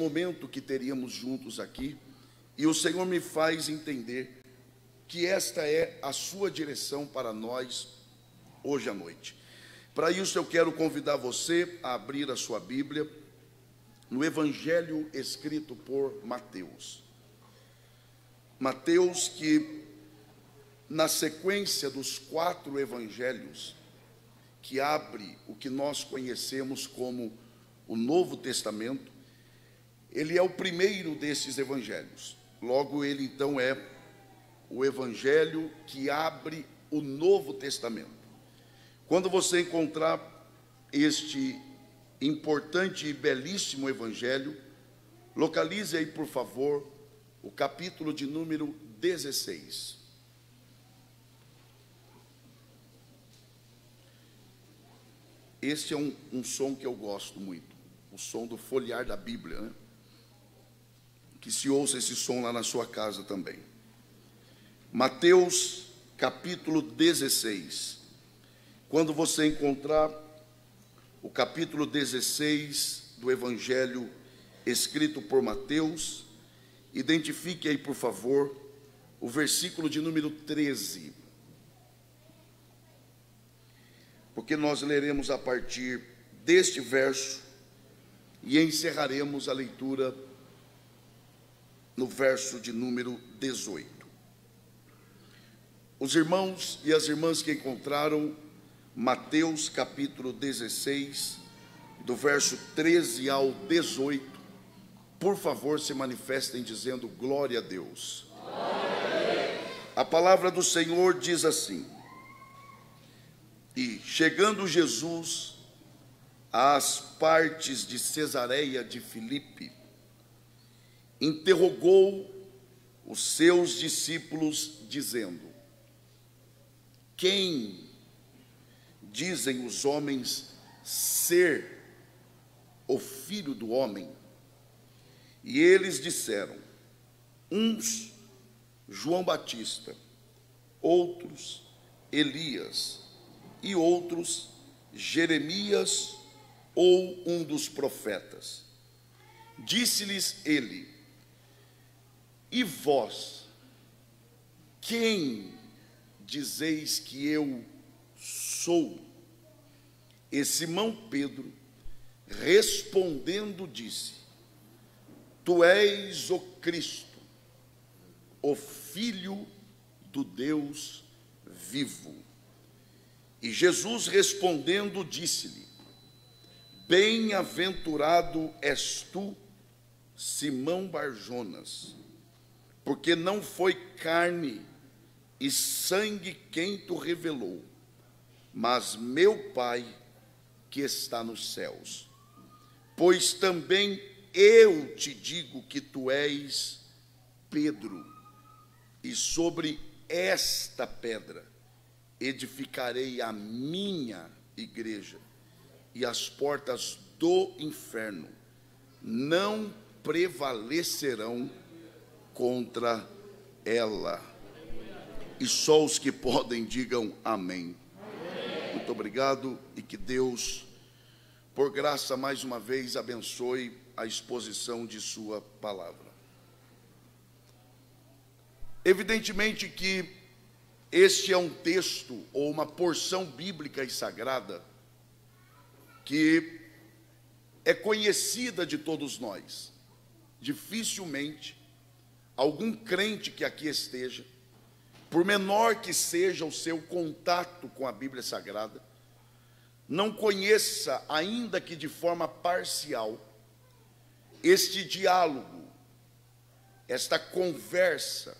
momento que teríamos juntos aqui, e o Senhor me faz entender que esta é a sua direção para nós hoje à noite. Para isso eu quero convidar você a abrir a sua Bíblia no Evangelho escrito por Mateus. Mateus, que na sequência dos 4 evangelhos que abre o que nós conhecemos como o Novo Testamento, ele é o primeiro desses evangelhos. Logo, ele então é o evangelho que abre o Novo Testamento. Quando você encontrar este importante e belíssimo evangelho, localize aí, por favor, o capítulo de número 16. Este é um som que eu gosto muito, o som do folhear da Bíblia, né? Que se ouça esse som lá na sua casa também. Mateus, capítulo 16. Quando você encontrar o capítulo 16 do Evangelho escrito por Mateus, identifique aí, por favor, o versículo de número 13. Porque nós leremos a partir deste verso e encerraremos a leitura no verso de número 18. Os irmãos e as irmãs que encontraram Mateus capítulo 16, do verso 13 ao 18, por favor, se manifestem dizendo glória a Deus. A palavra do Senhor diz assim: E chegando Jesus às partes de Cesareia de Filipe, interrogou os seus discípulos, dizendo: Quem dizem os homens ser o Filho do Homem? E eles disseram: uns João Batista, outros Elias, e outros Jeremias ou um dos profetas. Disse-lhes ele: E vós, quem dizeis que eu sou? E Simão Pedro, respondendo, disse: Tu és o Cristo, o Filho do Deus vivo. E Jesus respondendo disse-lhe: Bem-aventurado és tu, Simão Barjonas, porque não foi carne e sangue quem tu revelou, mas meu Pai que está nos céus. Pois também eu te digo que tu és Pedro, e sobre esta pedra edificarei a minha igreja, e as portas do inferno não prevalecerão contra ela. E só os que podem digam amém. Muito obrigado, e que Deus, por graça, mais uma vez abençoe a exposição de sua palavra. Evidentemente que este é um texto ou uma porção bíblica e sagrada que é conhecida de todos nós. Dificilmente algum crente que aqui esteja, por menor que seja o seu contato com a Bíblia Sagrada, não conheça, ainda que de forma parcial, este diálogo, esta conversa,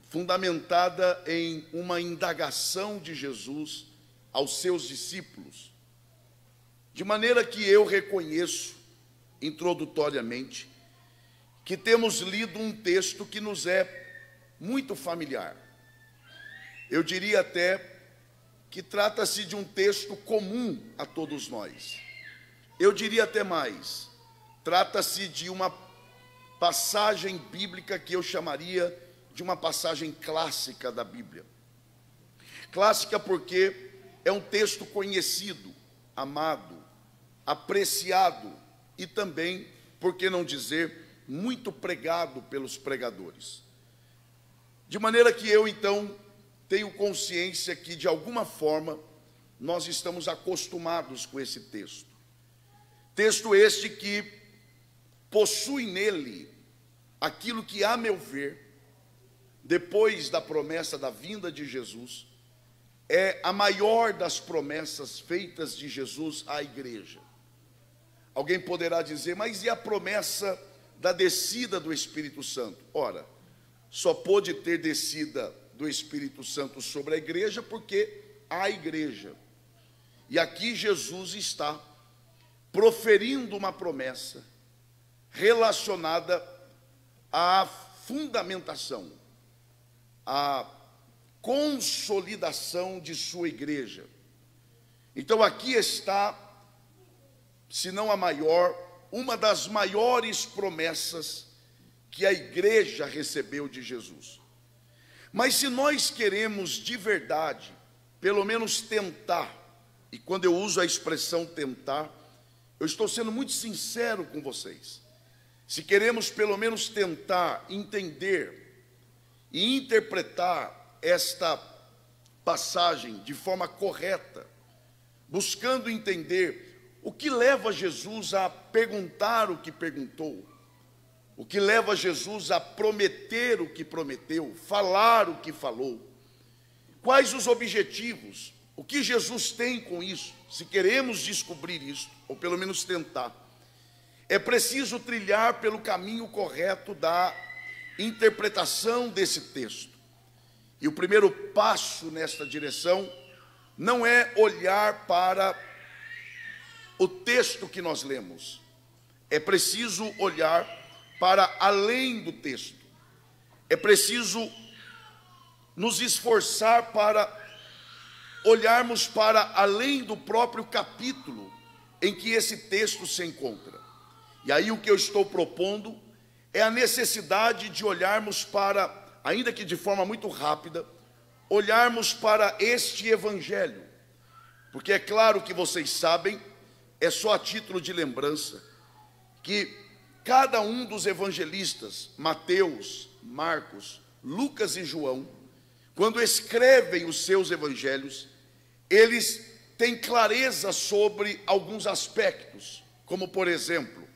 fundamentada em uma indagação de Jesus aos seus discípulos, de maneira que eu reconheço, introdutoriamente, que temos lido um texto que nos é muito familiar. Eu diria até que trata-se de um texto comum a todos nós. Eu diria até mais, trata-se de uma passagem bíblica que eu chamaria de uma passagem clássica da Bíblia. Clássica porque é um texto conhecido, amado, apreciado e também por que não dizer, muito pregado pelos pregadores. De maneira que eu, então, tenho consciência que, de alguma forma, nós estamos acostumados com esse texto. Texto este que possui nele aquilo que, a meu ver, depois da promessa da vinda de Jesus, é a maior das promessas feitas de Jesus à igreja. Alguém poderá dizer, mas e a promessa da descida do Espírito Santo? Ora, só pôde ter descida do Espírito Santo sobre a igreja porque há igreja. E aqui Jesus está proferindo uma promessa relacionada à fundamentação, à consolidação de sua igreja. Então aqui está, se não a maior, uma das maiores promessas que a igreja recebeu de Jesus. Mas se nós queremos de verdade, pelo menos tentar, e quando eu uso a expressão tentar, eu estou sendo muito sincero com vocês. Se queremos pelo menos tentar entender e interpretar esta passagem de forma correta, buscando entender o que leva Jesus a perguntar o que perguntou, o que leva Jesus a prometer o que prometeu, falar o que falou, quais os objetivos, o que Jesus tem com isso. Se queremos descobrir isso, ou pelo menos tentar, é preciso trilhar pelo caminho correto da interpretação desse texto. E o primeiro passo nesta direção não é olhar para o texto que nós lemos, é preciso olhar para além do texto, é preciso nos esforçar para olharmos para além do próprio capítulo em que esse texto se encontra. E aí o que eu estou propondo é a necessidade de olharmos para, ainda que de forma muito rápida, olharmos para este evangelho, porque é claro que vocês sabem, é só a título de lembrança, que cada um dos evangelistas, Mateus, Marcos, Lucas e João, quando escrevem os seus evangelhos, eles têm clareza sobre alguns aspectos, como por exemplo,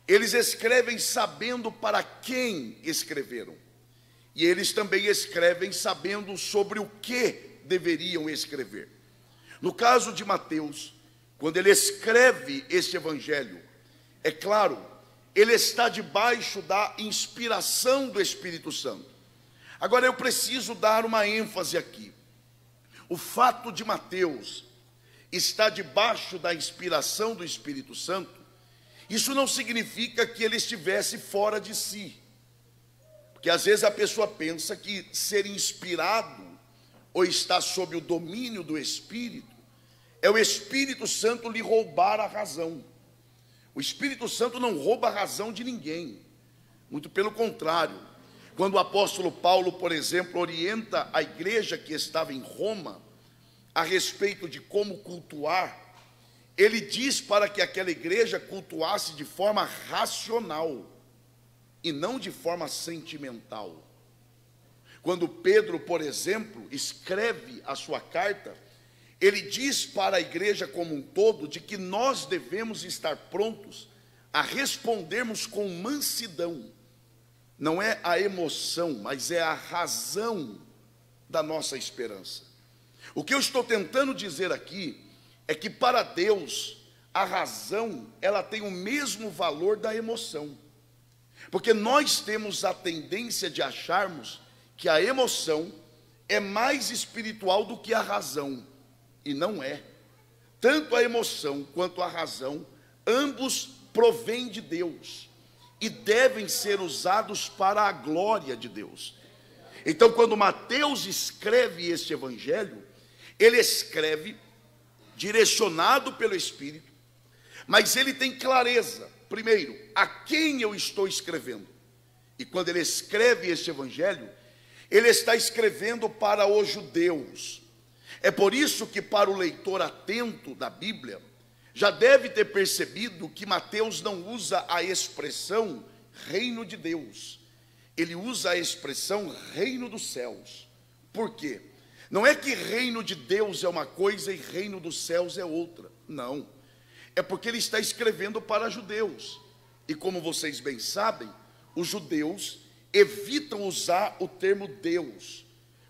eles escrevem sabendo para quem escreveram, e eles também escrevem sabendo sobre o que deveriam escrever. No caso de Mateus, quando ele escreve este evangelho, é claro, ele está debaixo da inspiração do Espírito Santo. Agora eu preciso dar uma ênfase aqui. O fato de Mateus estar debaixo da inspiração do Espírito Santo, isso não significa que ele estivesse fora de si. Porque às vezes a pessoa pensa que ser inspirado ou estar sob o domínio do Espírito é o Espírito Santo lhe roubar a razão. O Espírito Santo não rouba a razão de ninguém, muito pelo contrário. Quando o apóstolo Paulo, por exemplo, orienta a igreja que estava em Roma a respeito de como cultuar, ele diz para que aquela igreja cultuasse de forma racional e não de forma sentimental. Quando Pedro, por exemplo, escreve a sua carta, ele diz para a igreja como um todo de que nós devemos estar prontos a respondermos com mansidão. Não é a emoção, mas é a razão da nossa esperança. O que eu estou tentando dizer aqui é que para Deus a razão, ela tem o mesmo valor da emoção. Porque nós temos a tendência de acharmos que a emoção é mais espiritual do que a razão. E não é. Tanto a emoção quanto a razão, ambos provêm de Deus e devem ser usados para a glória de Deus. Então, quando Mateus escreve este evangelho, ele escreve direcionado pelo Espírito, mas ele tem clareza, primeiro, a quem eu estou escrevendo. E quando ele escreve este evangelho, ele está escrevendo para os judeus. É por isso que para o leitor atento da Bíblia, já deve ter percebido que Mateus não usa a expressão reino de Deus, ele usa a expressão reino dos céus. Por quê? Não é que reino de Deus é uma coisa e reino dos céus é outra, não. É porque ele está escrevendo para judeus, e como vocês bem sabem, os judeus evitam usar o termo Deus.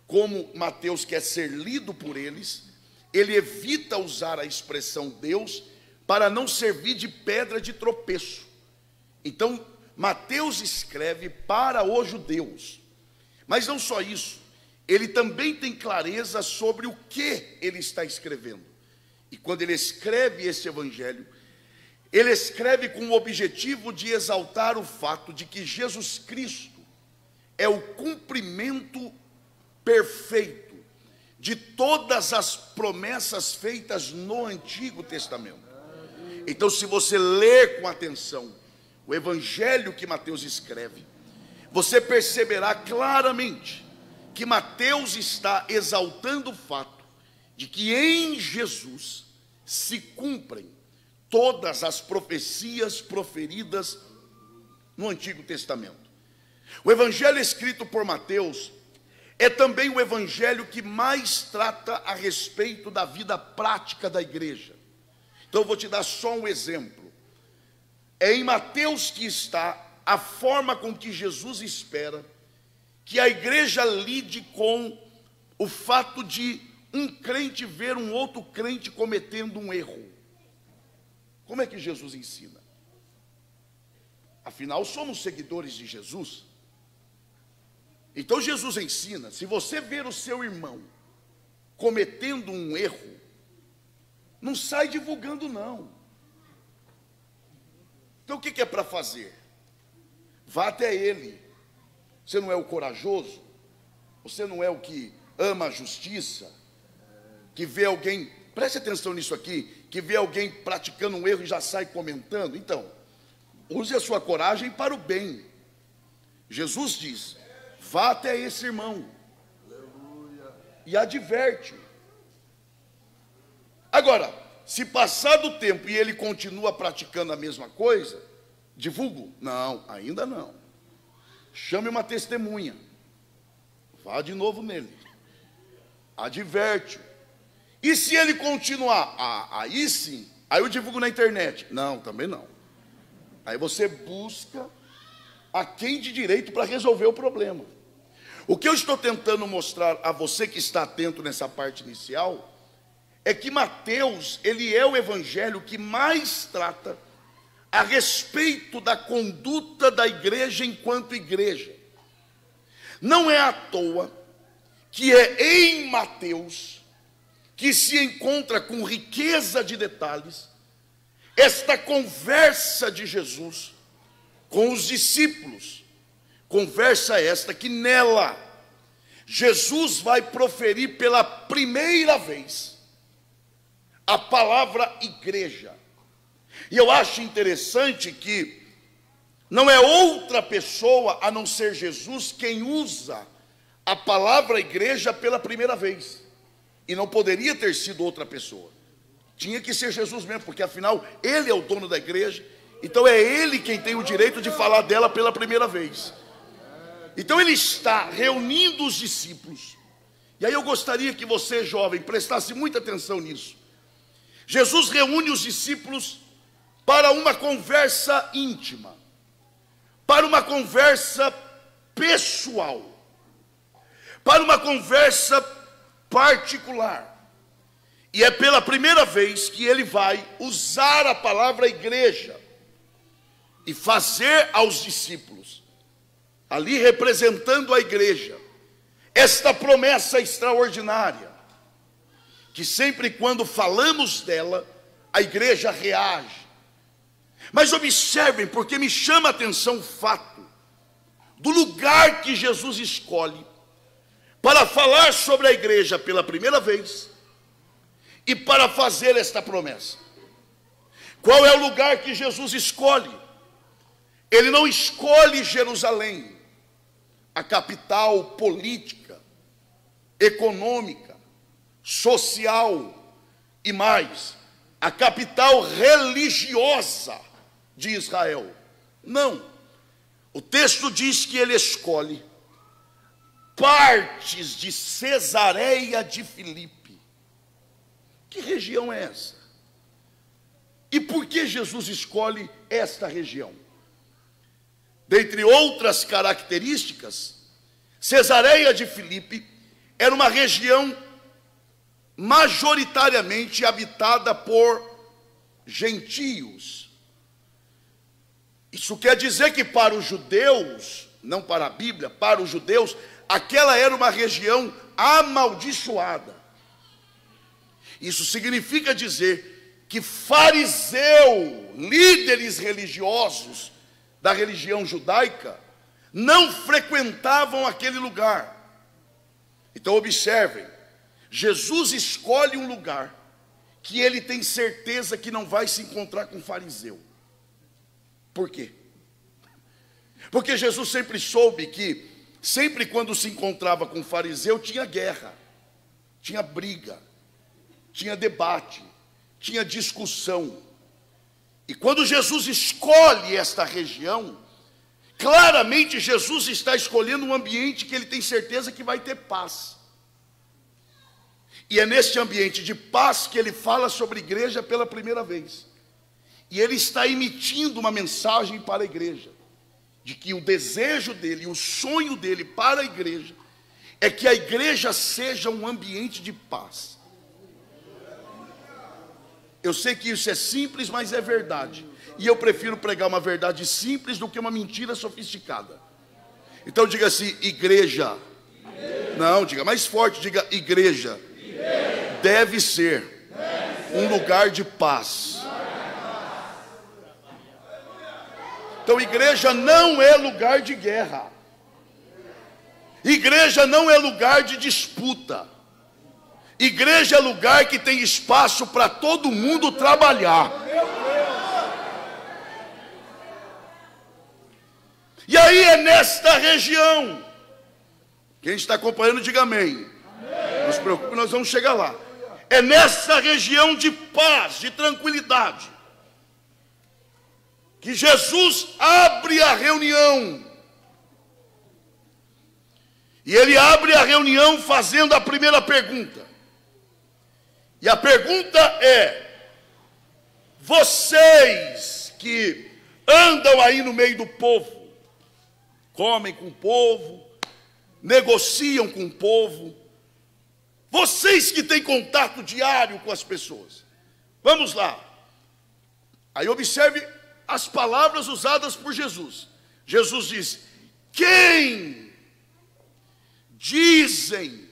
Como Mateus quer ser lido por eles, ele evita usar a expressão Deus para não servir de pedra de tropeço. Então, Mateus escreve para os judeus. Mas não só isso, ele também tem clareza sobre o que ele está escrevendo. E quando ele escreve esse evangelho, ele escreve com o objetivo de exaltar o fato de que Jesus Cristo é o cumprimento perfeito de todas as promessas feitas no Antigo Testamento. Então, se você ler com atenção o evangelho que Mateus escreve, você perceberá claramente que Mateus está exaltando o fato de que em Jesus se cumprem todas as profecias proferidas no Antigo Testamento. O evangelho escrito por Mateus é também o evangelho que mais trata a respeito da vida prática da igreja. Então eu vou te dar só um exemplo. É em Mateus que está a forma com que Jesus espera que a igreja lide com o fato de um crente ver um outro crente cometendo um erro. Como é que Jesus ensina? Afinal, somos seguidores de Jesus. Então Jesus ensina, se você ver o seu irmão cometendo um erro, não sai divulgando não. Então o que é para fazer? Vá até ele. Você não é o corajoso? Você não é o que ama a justiça? Que vê alguém, preste atenção nisso aqui, que vê alguém praticando um erro e já sai comentando? Então, use a sua coragem para o bem. Jesus diz, vá até esse irmão e adverte-o. Agora, se passar do tempo e ele continua praticando a mesma coisa, divulgo? Não, ainda não. Chame uma testemunha, vá de novo nele, adverte-o. E se ele continuar, aí sim, aí eu divulgo na internet? Não, também não. Aí você busca a quem de direito para resolver o problema. O que eu estou tentando mostrar a você que está atento nessa parte inicial é que Mateus, ele é o evangelho que mais trata a respeito da conduta da igreja enquanto igreja. Não é à toa que é em Mateus que se encontra com riqueza de detalhes esta conversa de Jesus com os discípulos. Conversa esta que nela Jesus vai proferir pela primeira vez a palavra igreja. E eu acho interessante que não é outra pessoa a não ser Jesus quem usa a palavra igreja pela primeira vez. E não poderia ter sido outra pessoa. Tinha que ser Jesus mesmo, porque afinal ele é o dono da igreja. Então é ele quem tem o direito de falar dela pela primeira vez. Então ele está reunindo os discípulos. E aí eu gostaria que você, jovem, prestasse muita atenção nisso. Jesus reúne os discípulos para uma conversa íntima, para uma conversa pessoal, para uma conversa particular. E é pela primeira vez que ele vai usar a palavra igreja e fazer aos discípulos, ali representando a igreja, esta promessa extraordinária, que sempre quando falamos dela, a igreja reage. Mas observem, porque me chama a atenção o fato do lugar que Jesus escolhe para falar sobre a igreja pela primeira vez e para fazer esta promessa. Qual é o lugar que Jesus escolhe? Ele não escolhe Jerusalém, a capital política, econômica, social e mais. a capital religiosa de Israel. Não. O texto diz que ele escolhe partes de Cesareia de Filipe. Que região é essa? E por que Jesus escolhe esta região? Dentre outras características, Cesareia de Filipe era uma região majoritariamente habitada por gentios. Isso quer dizer que para os judeus, não para a Bíblia, para os judeus, aquela era uma região amaldiçoada. Isso significa dizer que fariseu, líderes religiosos da religião judaica, não frequentavam aquele lugar. Então observem, Jesus escolhe um lugar que ele tem certeza que não vai se encontrar com fariseu. Por quê? Porque Jesus sempre soube que, sempre quando se encontrava com fariseu, tinha guerra, tinha briga, tinha debate, tinha discussão. E quando Jesus escolhe esta região, claramente Jesus está escolhendo um ambiente que ele tem certeza que vai ter paz. E é neste ambiente de paz que ele fala sobre igreja pela primeira vez. E ele está emitindo uma mensagem para a igreja, de que o desejo dele, o sonho dele para a igreja, é que a igreja seja um ambiente de paz. Eu sei que isso é simples, mas é verdade. E eu prefiro pregar uma verdade simples do que uma mentira sofisticada. Então diga assim, igreja. Não, diga mais forte, diga igreja. Deve ser um lugar de paz. Então igreja não é lugar de guerra. Igreja não é lugar de disputa. Igreja é lugar que tem espaço para todo mundo trabalhar. E aí é nesta região. Quem está acompanhando, diga amém. Não se preocupe, nós vamos chegar lá. É nessa região de paz, de tranquilidade, que Jesus abre a reunião. E ele abre a reunião fazendo a primeira pergunta. E a pergunta é: vocês que andam aí no meio do povo, comem com o povo, negociam com o povo, vocês que têm contato diário com as pessoas, vamos lá. Aí observe as palavras usadas por Jesus. Jesus diz: quem dizem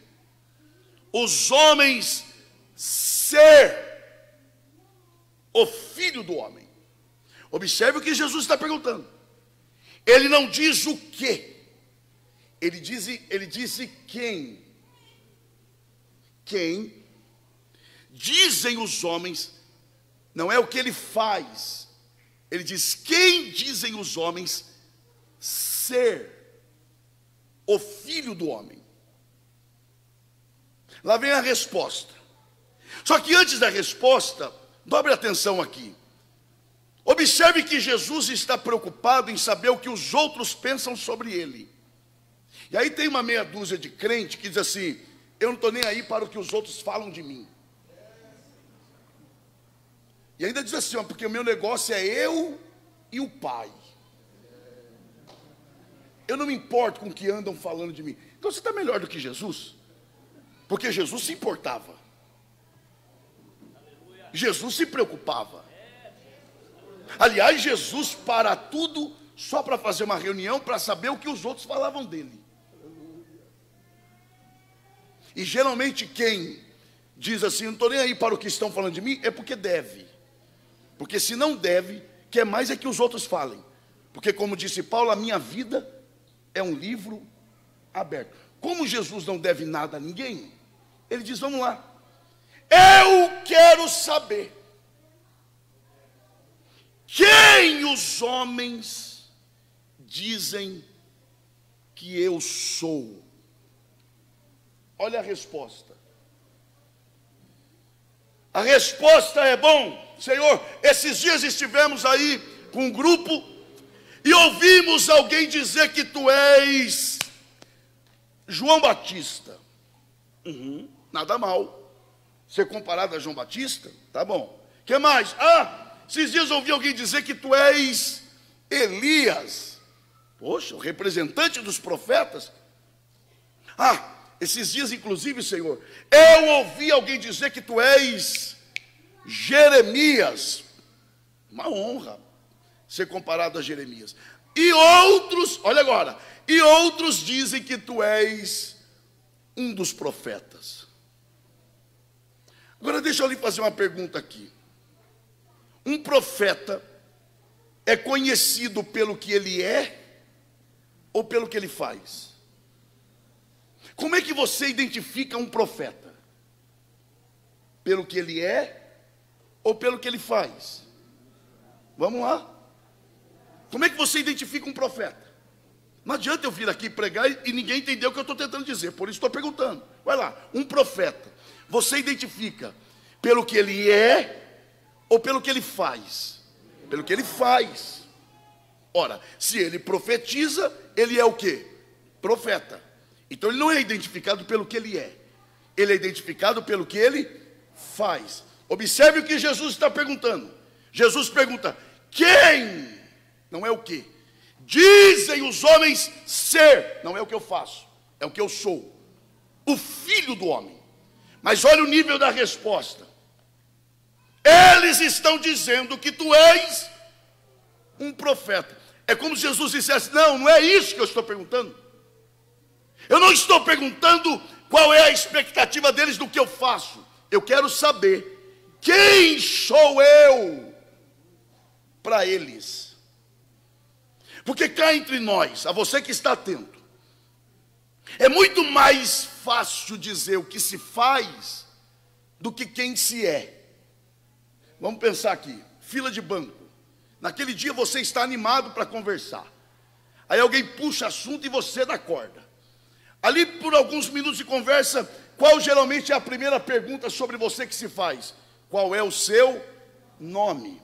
os homens ser o Filho do Homem? Observe o que Jesus está perguntando. Ele não diz o que, ele disse quem. Quem dizem os homens, não é o que ele faz. Ele diz: quem dizem os homens ser o Filho do Homem? Lá vem a resposta. Só que antes da resposta, dobre atenção aqui. Observe que Jesus está preocupado em saber o que os outros pensam sobre ele. E aí tem uma meia dúzia de crente que diz assim: eu não estou nem aí para o que os outros falam de mim. E ainda diz assim, ó, porque o meu negócio é eu e o Pai. Eu não me importo com o que andam falando de mim. Então você está melhor do que Jesus? Porque Jesus se importava. Jesus se preocupava. Aliás, Jesus para tudo só para fazer uma reunião para saber o que os outros falavam dele. E geralmente quem diz assim, não estou nem aí para o que estão falando de mim, é porque deve. Porque se não deve, quer mais é que os outros falem. Porque como disse Paulo, a minha vida é um livro aberto. Como Jesus não deve nada a ninguém, ele diz, vamos lá. Eu quero saber quem os homens dizem que eu sou. Olha a resposta. A resposta é: bom, Senhor, esses dias estivemos aí com um grupo e ouvimos alguém dizer que tu és João Batista. Nada mal ser comparado a João Batista, tá bom. O que mais? Esses dias ouvi alguém dizer que tu és Elias. Poxa, o representante dos profetas. Esses dias, inclusive, Senhor, eu ouvi alguém dizer que tu és Jeremias. Uma honra ser comparado a Jeremias. E outros, olha agora, e outros dizem que tu és um dos profetas. Agora deixa eu lhe fazer uma pergunta aqui. Um profeta é conhecido pelo que ele é ou pelo que ele faz? Como é que você identifica um profeta? Pelo que ele é ou pelo que ele faz? Vamos lá. Como é que você identifica um profeta? Não adianta eu vir aqui pregar e ninguém entendeu o que eu estou tentando dizer, por isso estou perguntando. Vai lá, um profeta, você identifica pelo que ele é ou pelo que ele faz? Pelo que ele faz. Ora, se ele profetiza, ele é o quê? Profeta. Então ele não é identificado pelo que ele é, ele é identificado pelo que ele faz. Observe o que Jesus está perguntando. Jesus pergunta: quem? Não é o que. Dizem os homens ser. Não é o que eu faço, é o que eu sou. O Filho do homem. Mas olha o nível da resposta. Eles estão dizendo que tu és um profeta. É como se Jesus dissesse: não é isso que eu estou perguntando. Eu não estou perguntando qual é a expectativa deles do que eu faço. Eu quero saber quem sou eu para eles. Porque cá entre nós, a você que está atento, é muito mais fácil dizer o que se faz do que quem se é. Vamos pensar aqui, fila de banco. Naquele dia você está animado para conversar. Aí alguém puxa assunto e você dá corda. Ali por alguns minutos de conversa, qual geralmente é a primeira pergunta sobre você que se faz? Qual é o seu nome?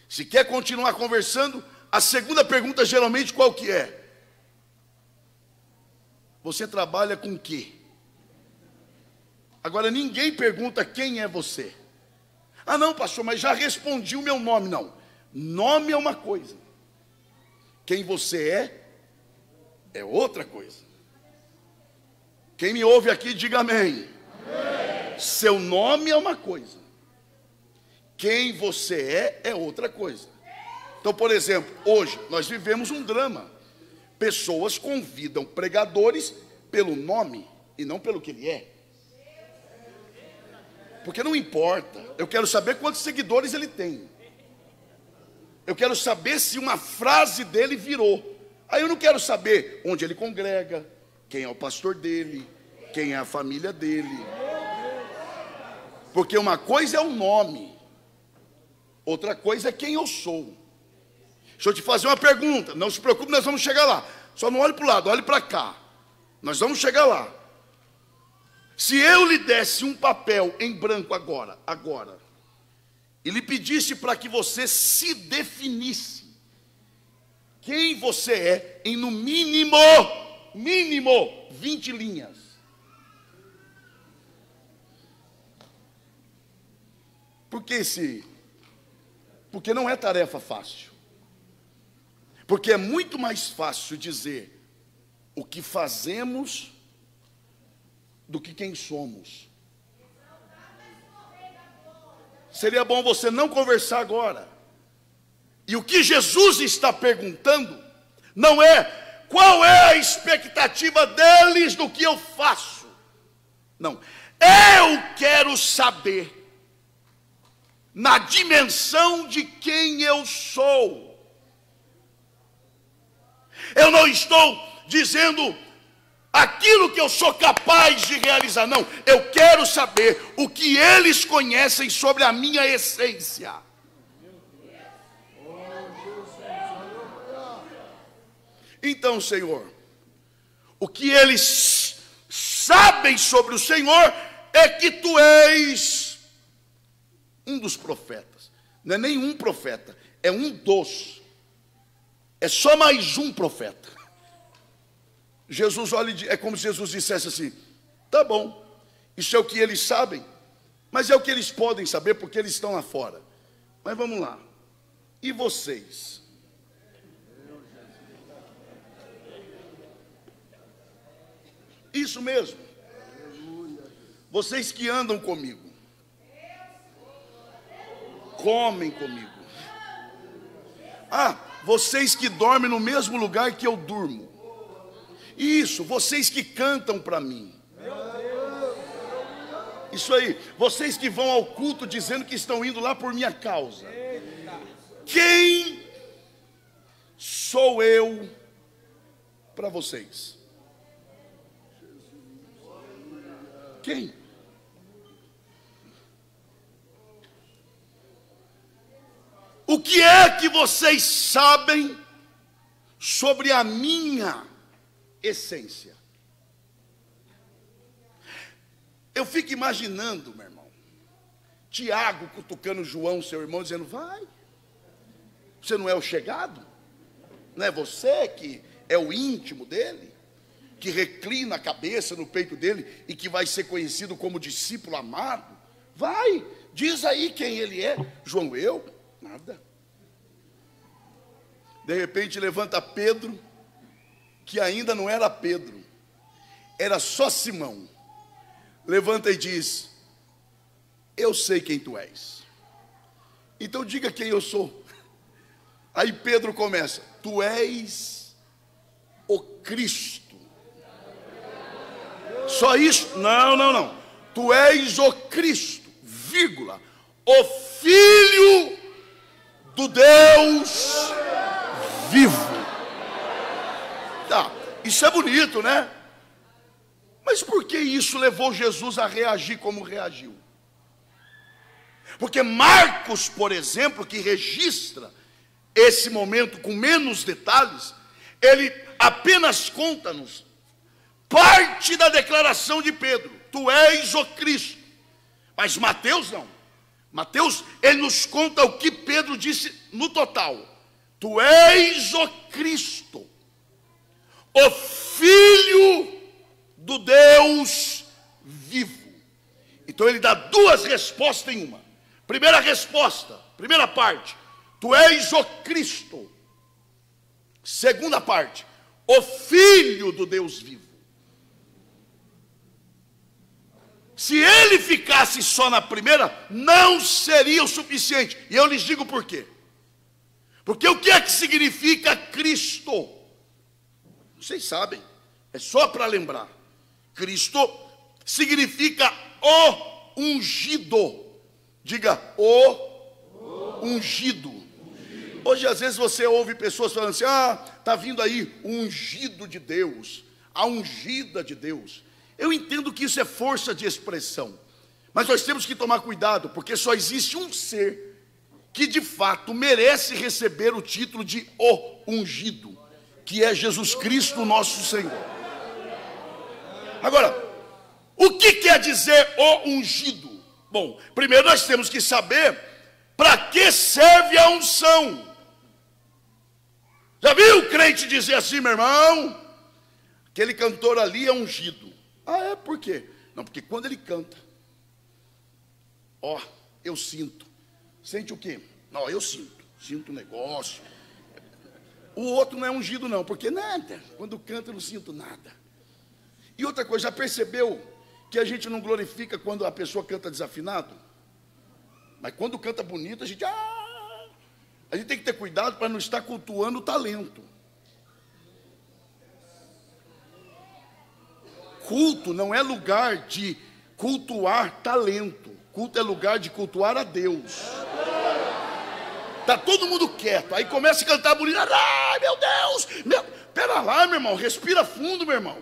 Se quer continuar conversando, a segunda pergunta geralmente qual que é? Você trabalha com o quê? Agora ninguém pergunta quem é você. Não, pastor, mas já respondi o meu nome. Não, nome é uma coisa, quem você é outra coisa. Quem me ouve aqui, diga amém. Amém. Seu nome é uma coisa, quem você é outra coisa. Então, por exemplo, hoje nós vivemos um drama. Pessoas convidam pregadores pelo nome e não pelo que ele é. Porque não importa, eu quero saber quantos seguidores ele tem. Eu quero saber se uma frase dele virou. Aí eu não quero saber onde ele congrega, quem é o pastor dele, quem é a família dele. Porque uma coisa é o nome, outra coisa é quem eu sou. Deixa eu te fazer uma pergunta, não se preocupe, nós vamos chegar lá. Só não olhe para o lado, olhe para cá. Nós vamos chegar lá. Se eu lhe desse um papel em branco agora, e lhe pedisse para que você se definisse quem você é em no mínimo 20 linhas. Porque não é tarefa fácil. Porque é muito mais fácil dizer o que fazemos do que quem somos. Seria bom você não conversar agora. E o que Jesus está perguntando não é qual é a expectativa deles do que eu faço. Não, eu quero saber na dimensão de quem eu sou. Eu não estou dizendo aquilo que eu sou capaz de realizar, não. Eu quero saber o que eles conhecem sobre a minha essência. Então, Senhor, o que eles sabem sobre o Senhor é que tu és Um dos profetas. Não é nenhum profeta, é um dos. É só mais um profeta. Jesus olha, é como se Jesus dissesse assim: tá bom, isso é o que eles sabem, mas é o que eles podem saber porque eles estão lá fora. Mas vamos lá, e vocês? Isso mesmo, vocês que andam comigo, comem comigo. Ah, vocês que dormem no mesmo lugar que eu durmo. Isso, vocês que cantam para mim. Isso aí, vocês que vão ao culto dizendo que estão indo lá por minha causa. Quem sou eu para vocês? Quem? O que é que vocês sabem sobre a minha essência? Eu fico imaginando, meu irmão, Tiago cutucando João, seu irmão, dizendo: vai, você não é o chegado? Não é você que é o íntimo dele? Que reclina a cabeça no peito dele e que vai ser conhecido como discípulo amado? Vai, diz aí quem ele é. João, eu? Nada. De repente levanta Pedro, que ainda não era Pedro, era só Simão. Levanta e diz: eu sei quem tu és, então diga quem eu sou. Aí Pedro começa: tu és o Cristo. Só isso? Não. Tu és o Cristo, vírgula, o Filho do Deus vivo. Tá, isso é bonito, né? Mas por que isso levou Jesus a reagir como reagiu? Porque Marcos, por exemplo, que registra esse momento com menos detalhes, ele apenas conta-nos parte da declaração de Pedro: tu és o Cristo. Mas Mateus não. Mateus, ele nos conta o que Pedro disse no total: tu és o Cristo, o Filho do Deus vivo. Então ele dá duas respostas em uma. Primeira resposta, primeira parte: tu és o Cristo. Segunda parte: o Filho do Deus vivo. Se ele ficasse só na primeira, não seria o suficiente. E eu lhes digo por quê. Porque o que é que significa Cristo? Vocês sabem, é só para lembrar. Cristo significa o ungido. Diga, o ungido. Hoje às vezes você ouve pessoas falando assim: está vindo aí o ungido de Deus, a ungida de Deus. Eu entendo que isso é força de expressão, mas nós temos que tomar cuidado, porque só existe um ser que de fato merece receber o título de o ungido, que é Jesus Cristo, nosso Senhor. Agora, o que quer dizer o ungido? Bom, primeiro nós temos que saber para que serve a unção. Já viu o crente dizer assim: meu irmão, aquele cantor ali é ungido. Ah, é? Por quê? Não, porque quando ele canta, eu sinto. Sente o quê? Não, eu sinto um negócio. O outro não é ungido não, porque nada, quando canta eu não sinto nada. E outra coisa, já percebeu que a gente não glorifica quando a pessoa canta desafinado? Mas quando canta bonito, a gente tem que ter cuidado para não estar cultuando o talento. Culto não é lugar de cultuar talento. Culto é lugar de cultuar a Deus. Está todo mundo quieto, aí começa a cantar bonito. Ai, meu Deus! Pera lá, meu irmão, respira fundo, meu irmão.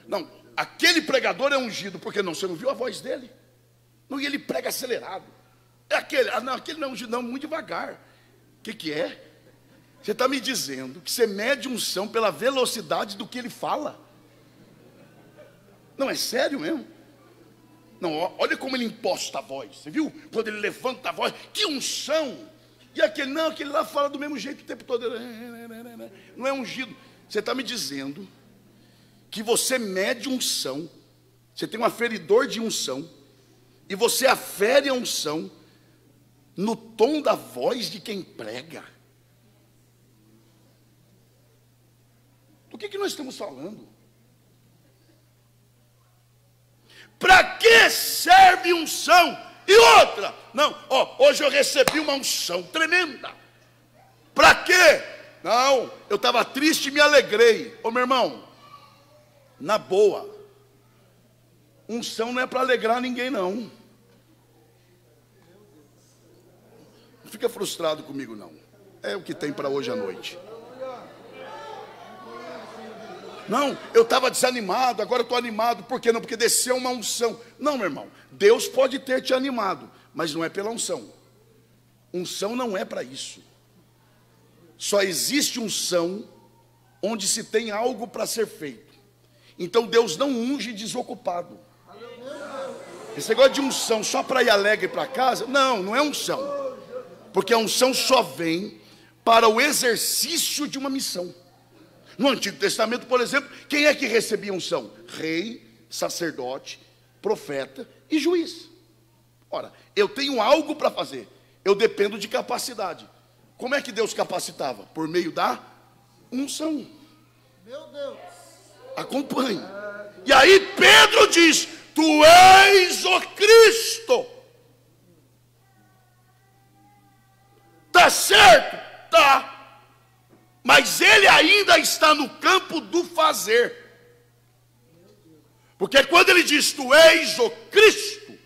Não, aquele pregador é ungido, porque não, você não viu a voz dele? Não, e ele prega acelerado. É aquele, aquele não é ungido, não, muito devagar. O que é? Você está me dizendo que você mede unção pela velocidade do que ele fala? Não, é sério mesmo? Não, olha como ele imposta a voz. Você viu? Quando ele levanta a voz, que unção. E aquele não, aquele lá fala do mesmo jeito o tempo todo. Não é ungido. Você está me dizendo que você mede unção, você tem um aferidor de unção, e você afere a unção no tom da voz de quem prega. Do que nós estamos falando? Para que serve unção? E outra, não, hoje eu recebi uma unção tremenda. Para quê? Não, eu estava triste e me alegrei. Ô meu irmão, na boa, unção não é para alegrar ninguém não. Não fica frustrado comigo não. É o que tem para hoje à noite. Não, eu estava desanimado, agora eu estou animado. Por quê? Não, porque desceu uma unção. Não, meu irmão, Deus pode ter te animado, mas não é pela unção. Unção não é para isso. Só existe unção onde se tem algo para ser feito. Então Deus não unge desocupado. Esse negócio de unção só para ir alegre para casa, não é unção. Porque a unção só vem para o exercício de uma missão. No Antigo Testamento, por exemplo, quem é que recebia unção? Rei, sacerdote, profeta e juiz. Ora, eu tenho algo para fazer, eu dependo de capacidade. Como é que Deus capacitava? Por meio da unção. Meu Deus. Acompanhe. E aí Pedro diz: tu és o Cristo. Tá certo? Tá. Mas ele ainda está no campo do fazer. Porque quando ele diz tu és o Cristo,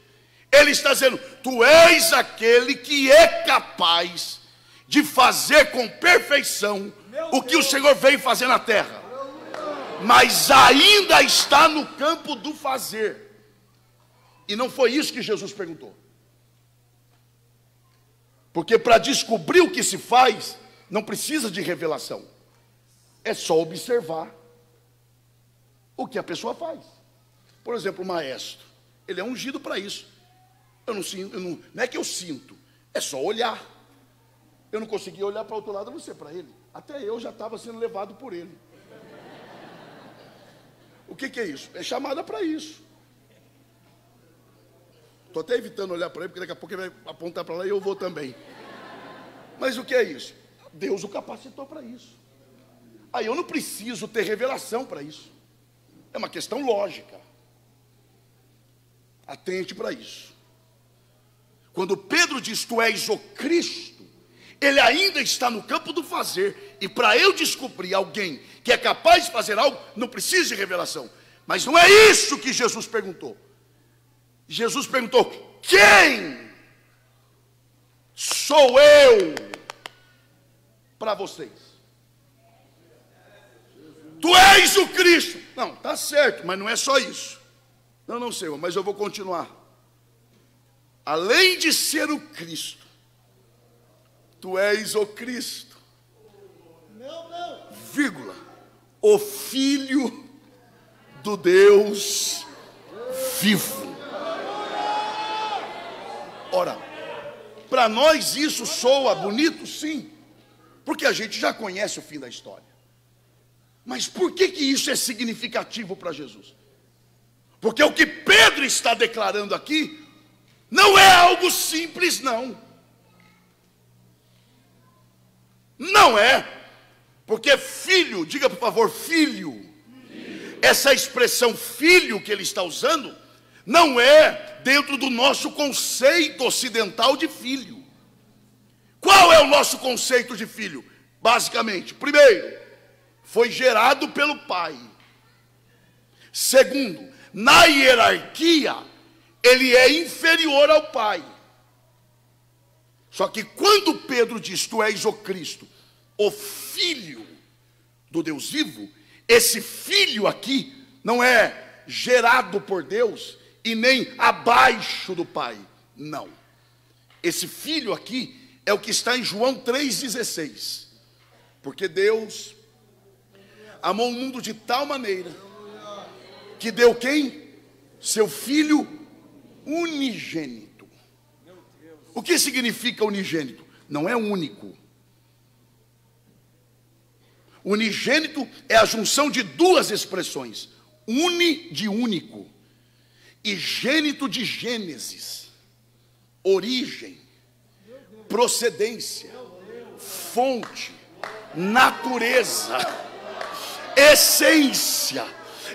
ele está dizendo, tu és aquele que é capaz de fazer com perfeição o que o Senhor veio fazer na terra. Mas ainda está no campo do fazer. E não foi isso que Jesus perguntou. Porque para descobrir o que se faz, não precisa de revelação. É só observar o que a pessoa faz. Por exemplo, o maestro, ele é ungido para isso. Eu não sinto, não é que eu sinto, é só olhar. Eu não conseguia olhar para o outro lado, a não ser para ele. Até eu já estava sendo levado por ele. O que é isso? É chamada para isso. Estou até evitando olhar para ele, porque daqui a pouco ele vai apontar para lá e eu vou também. Mas o que é isso? Deus o capacitou para isso. Aí eu não preciso ter revelação para isso. É uma questão lógica. Atente para isso. Quando Pedro diz, tu és o Cristo, ele ainda está no campo do fazer. E para eu descobrir alguém que é capaz de fazer algo, não precisa de revelação. Mas não é isso que Jesus perguntou. Jesus perguntou, quem sou eu para vocês? Tu és o Cristo. Não, tá certo, mas não é só isso. Não, Senhor, mas eu vou continuar. Além de ser o Cristo, tu és o Cristo, vírgula, o Filho do Deus vivo. Ora, para nós isso soa bonito, sim, porque a gente já conhece o fim da história. Mas por que isso é significativo para Jesus? Porque o que Pedro está declarando aqui não é algo simples, não. Não é. Porque filho, diga por favor, filho. Essa expressão filho que ele está usando não é dentro do nosso conceito ocidental de filho. Qual é o nosso conceito de filho? Basicamente, primeiro, foi gerado pelo pai. Segundo, na hierarquia, ele é inferior ao pai. Só que quando Pedro diz, tu és o Cristo, o Filho do Deus vivo, esse filho aqui não é gerado por Deus e nem abaixo do pai. Não. Esse filho aqui é o que está em João 3,16. Porque Deus amou o mundo de tal maneira que deu quem? Seu filho unigênito. O que significa unigênito? Não é único. Unigênito é a junção de duas expressões: uni de único e gênito de gênesis, origem, procedência, fonte, natureza, essência.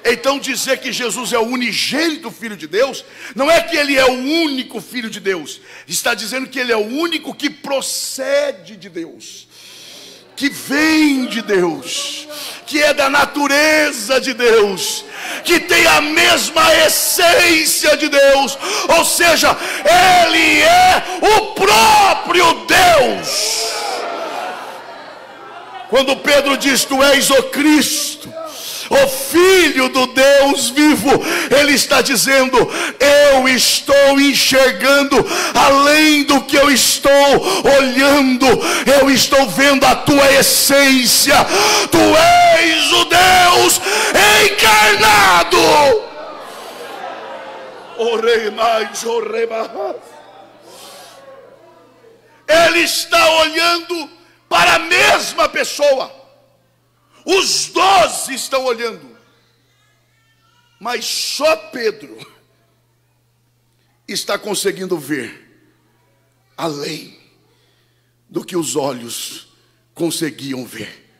Então dizer que Jesus é o unigênito Filho de Deus, não é que Ele é o único Filho de Deus, está dizendo que Ele é o único que procede de Deus, que vem de Deus, que é da natureza de Deus, que tem a mesma essência de Deus, ou seja, Ele é o próprio Deus. Quando Pedro diz: tu és o Cristo, o Filho do Deus vivo, ele está dizendo: eu estou enxergando além do que eu estou olhando, eu estou vendo a tua essência, tu és o Deus encarnado. Ele está olhando para a mesma pessoa. Os 12 estão olhando, mas só Pedro está conseguindo ver além do que os olhos conseguiam ver.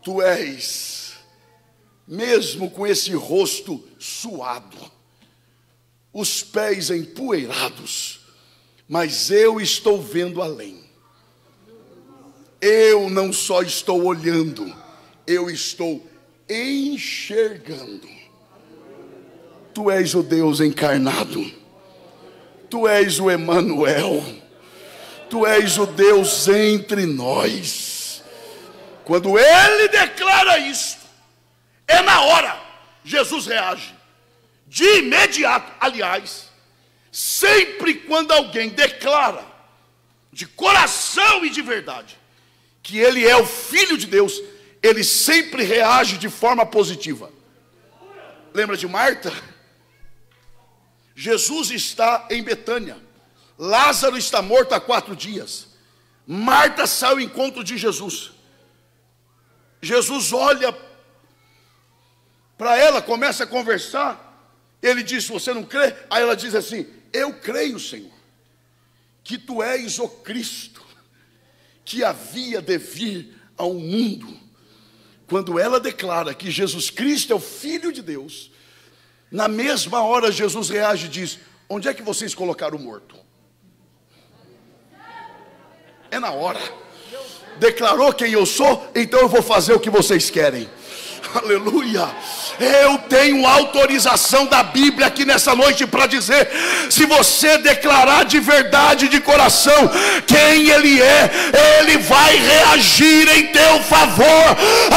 Tu és, mesmo com esse rosto suado, os pés empoeirados, mas eu estou vendo além. Eu não só estou olhando, eu estou enxergando. Tu és o Deus encarnado, tu és o Emanuel, tu és o Deus entre nós. Quando ele declara isto, é na hora Jesus reage, de imediato. Aliás, sempre quando alguém declara de coração e de verdade que ele é o Filho de Deus, ele sempre reage de forma positiva. Lembra de Marta? Jesus está em Betânia, Lázaro está morto há 4 dias. Marta sai ao encontro de Jesus. Jesus olha para ela, começa a conversar. Ele diz: você não crê? Aí ela diz assim: eu creio, Senhor, que tu és o Cristo, que havia de vir ao mundo. Quando ela declara que Jesus Cristo é o Filho de Deus, na mesma hora Jesus reage e diz: onde é que vocês colocaram o morto? É na hora. Declarou quem eu sou, então eu vou fazer o que vocês querem. Aleluia. Eu tenho autorização da Bíblia aqui nessa noite para dizer: se você declarar de verdade, de coração, quem Ele é, Ele vai reagir em teu favor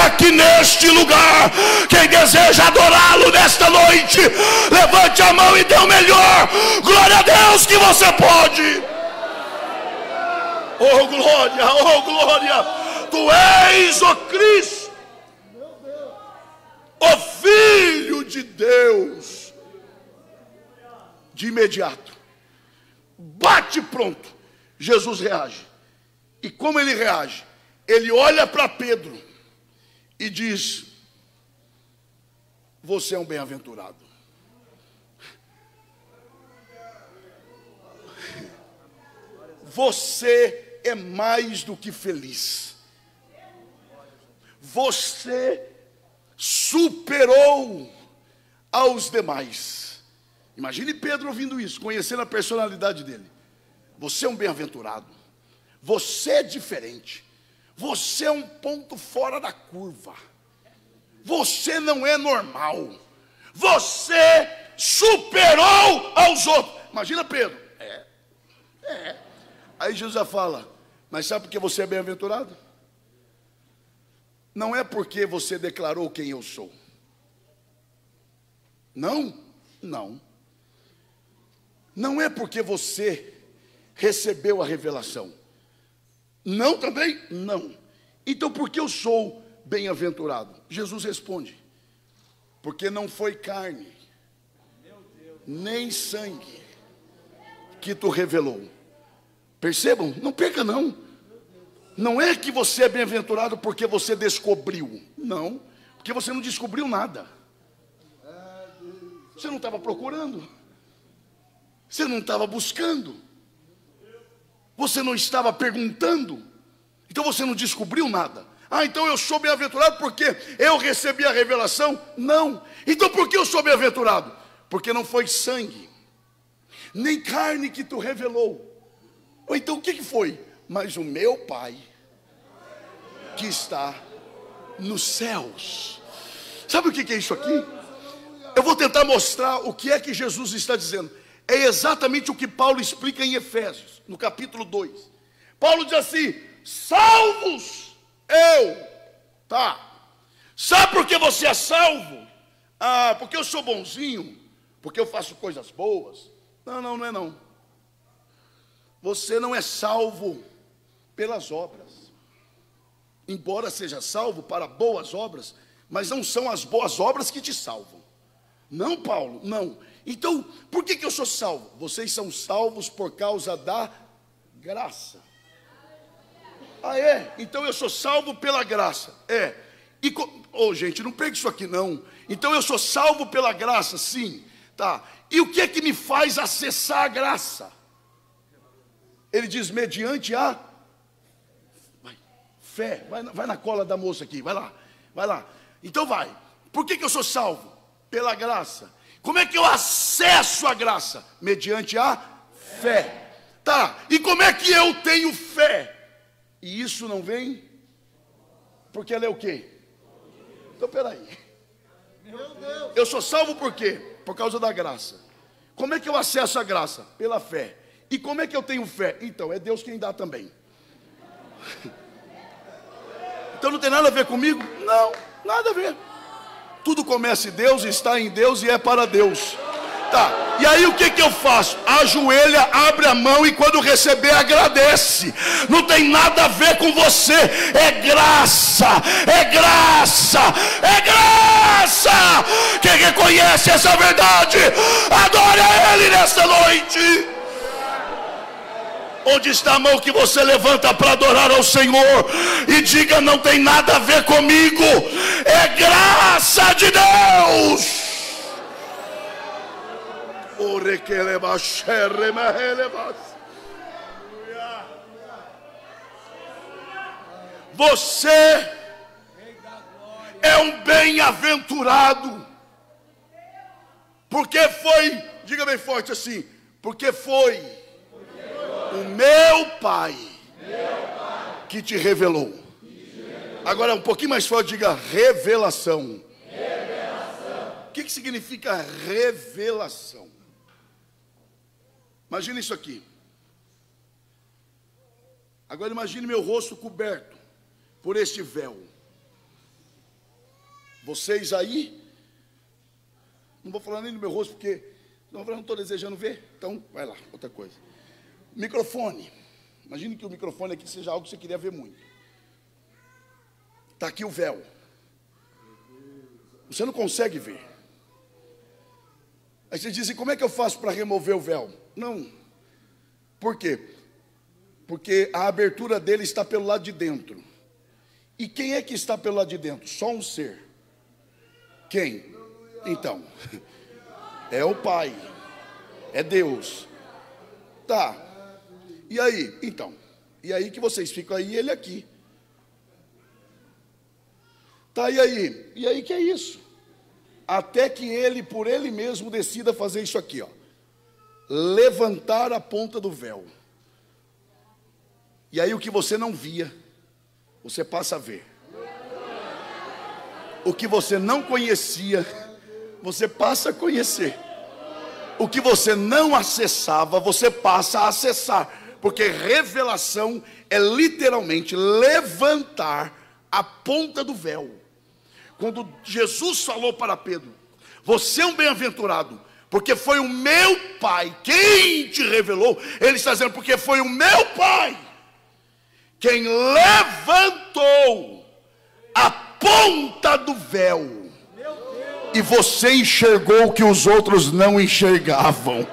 aqui neste lugar. Quem deseja adorá-lo nesta noite, levante a mão e dê o melhor. Glória a Deus que você pode. Oh glória, oh glória. Tu és o Cristo, o Filho de Deus. De imediato, bate pronto, Jesus reage. E como ele reage? Ele olha para Pedro e diz: você é um bem-aventurado. Você é mais do que feliz. Você superou aos demais. Imagine Pedro ouvindo isso, conhecendo a personalidade dele. Você é um bem-aventurado. Você é diferente. Você é um ponto fora da curva. Você não é normal. Você superou aos outros. Imagina Pedro. Aí Jesus já fala: mas sabe por que você é bem-aventurado? Não é porque você declarou quem eu sou. Não, não. Não é porque você recebeu a revelação. Não também? Não. Então por que eu sou bem-aventurado? Jesus responde: porque não foi carne nem sangue que tu revelou. Percebam, não perca não. Não é que você é bem-aventurado porque você descobriu. Não, porque você não descobriu nada. Você não estava procurando. Você não estava buscando. Você não estava perguntando. Então você não descobriu nada. Ah, então eu sou bem-aventurado porque eu recebi a revelação? Não. Então por que eu sou bem-aventurado? Porque não foi sangue, nem carne que tu revelou. Ou então o que foi? Mas o meu Pai, que está nos céus. Sabe o que é isso aqui? Eu vou tentar mostrar o que é que Jesus está dizendo. É exatamente o que Paulo explica em Efésios, no capítulo 2. Paulo diz assim: salvos eu. Tá. Sabe por que você é salvo? Ah, porque eu sou bonzinho, porque eu faço coisas boas. Não, não é não. Você não é salvo pelas obras. Embora seja salvo para boas obras, mas não são as boas obras que te salvam. Não, Paulo, não. Então, por que eu sou salvo? Vocês são salvos por causa da graça. Ah, é? Então eu sou salvo pela graça. É. E, gente, não perca isso aqui não. Então eu sou salvo pela graça, sim. Tá. E o que é que me faz acessar a graça? Ele diz, mediante a fé. Vai na cola da moça aqui, vai lá. Então vai. Por que eu sou salvo? Pela graça. Como é que eu acesso a graça? Mediante a fé. Tá, e como é que eu tenho fé? E isso não vem? Porque ela é o quê? Então peraí. Eu sou salvo por quê? Por causa da graça. Como é que eu acesso a graça? Pela fé. E como é que eu tenho fé? Então, é Deus quem dá também. Então não tem nada a ver comigo? Não, nada a ver. Tudo começa em Deus, está em Deus e é para Deus. Tá, e aí o que eu faço? Ajoelha, abre a mão e quando receber agradece. Não tem nada a ver com você. É graça, é graça, é graça. Quem reconhece essa verdade, adore a Ele nesta noite. Onde está a mão que você levanta para adorar ao Senhor? E diga, não tem nada a ver comigo. É graça de Deus. Você é um bem-aventurado. Porque foi, diga bem forte assim, porque foi o meu Pai que te revelou. Agora um pouquinho mais forte, diga revelação. O que significa revelação? Imagina isso aqui. Agora imagine meu rosto coberto por este véu. Vocês aí, não vou falar nem do meu rosto porque não estou desejando ver. Então vai lá, outra coisa. Microfone. Imagine que o microfone aqui seja algo que você queria ver muito. Está aqui o véu. Você não consegue ver. Aí você diz, e como é que eu faço para remover o véu? Não. Por quê? Porque a abertura dele está pelo lado de dentro. E quem é que está pelo lado de dentro? Só um ser. Quem? Então, é o Pai. É Deus. Tá. E aí? Então. E aí que vocês ficam aí e ele aqui. Tá, e aí? E aí que é isso? Até que ele, por ele mesmo, decida fazer isso aqui, ó. Levantar a ponta do véu. E aí o que você não via, você passa a ver. O que você não conhecia, você passa a conhecer. O que você não acessava, você passa a acessar. Porque revelação é literalmente levantar a ponta do véu. Quando Jesus falou para Pedro, você é um bem-aventurado, porque foi o meu Pai quem te revelou. Ele está dizendo, porque foi o meu Pai quem levantou a ponta do véu. e você enxergou o que os outros não enxergavam.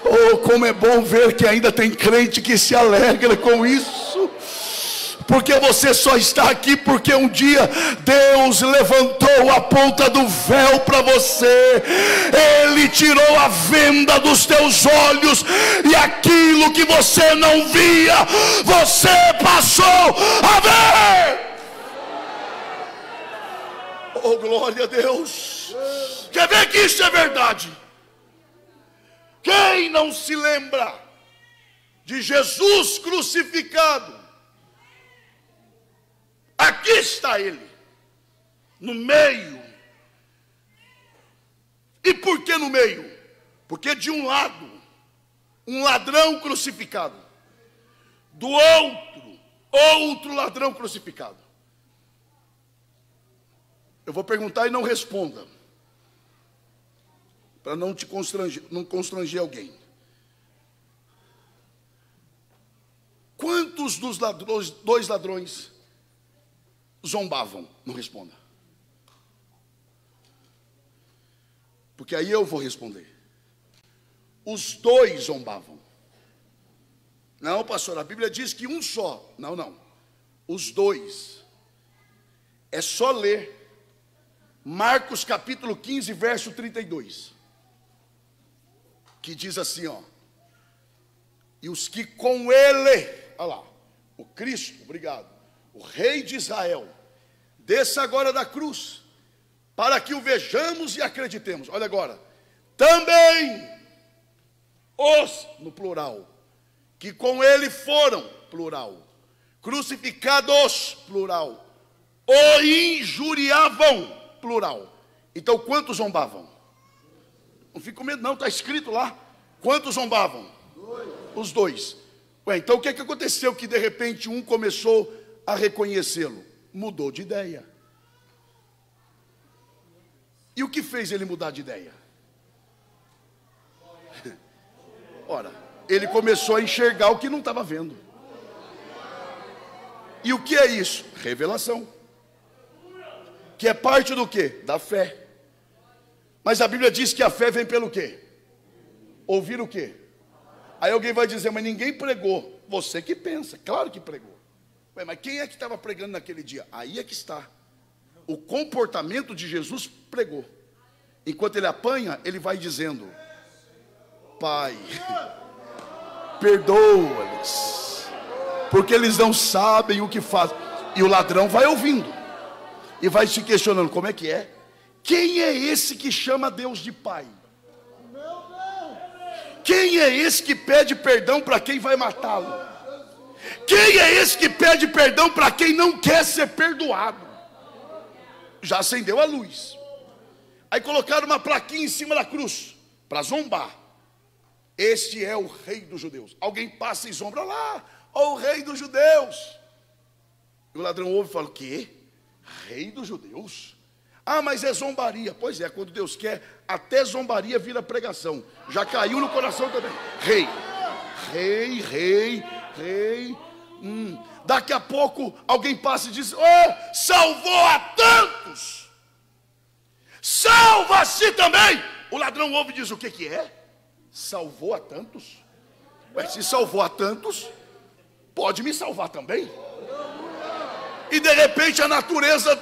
Oh, como é bom ver que ainda tem crente que se alegra com isso. Porque você só está aqui porque um dia Deus levantou a ponta do véu para você. Ele tirou a venda dos teus olhos, e aquilo que você não via, você passou a ver. Oh, glória a Deus. Quer ver que isso é verdade? Quem não se lembra de Jesus crucificado? Aqui está ele, no meio. E por que no meio? Porque de um lado, um ladrão crucificado, do outro, outro ladrão crucificado. Eu vou perguntar e não responda, para não te constranger, não constranger alguém. Quantos dos ladrões, dois ladrões zombavam? Não responda, porque aí eu vou responder. Os dois zombavam. Não, pastor, a Bíblia diz que um só. Não, não, os dois. É só ler Marcos capítulo 15, verso 32, que diz assim, ó: e os que com ele, olha lá, o Cristo, obrigado, o Rei de Israel, desça agora da cruz, para que o vejamos e acreditemos. Olha agora, também os, no plural, que com ele foram, plural, crucificados, plural, o injuriavam, plural. Então quantos zombavam? Não fica com medo não, está escrito lá. Quantos zombavam? Os dois. Ué, então o que aconteceu que de repente um começou a reconhecê-lo? Mudou de ideia. E o que fez ele mudar de ideia? Ora, ele começou a enxergar o que não estava vendo. E o que é isso? Revelação. Que é parte do quê? Da fé. Mas a Bíblia diz que a fé vem pelo quê? Ouvir o quê? Aí alguém vai dizer, mas ninguém pregou. Você que pensa, claro que pregou. Ué, mas quem é que estava pregando naquele dia? Aí é que está. O comportamento de Jesus pregou. Enquanto ele apanha, ele vai dizendo: Pai, perdoa-lhes, porque eles não sabem o que fazem. E o ladrão vai ouvindo e vai se questionando: como é que é? Quem é esse que chama Deus de Pai? Quem é esse que pede perdão para quem vai matá-lo? Quem é esse que pede perdão para quem não quer ser perdoado? Já acendeu a luz. Aí colocaram uma plaquinha em cima da cruz para zombar: este é o Rei dos Judeus. Alguém passa e zombra lá: ó, o Rei dos Judeus. E o ladrão ouve e fala: o quê? Rei dos Judeus? Ah, mas é zombaria. Pois é, quando Deus quer, até zombaria vira pregação. Já caiu no coração também. Rei, rei, rei, rei. Daqui a pouco alguém passa e diz: oh, salvou a tantos, salva-se também. O ladrão ouve e diz: o que que é? Salvou a tantos? Ué, se salvou a tantos, pode me salvar também. E de repente a natureza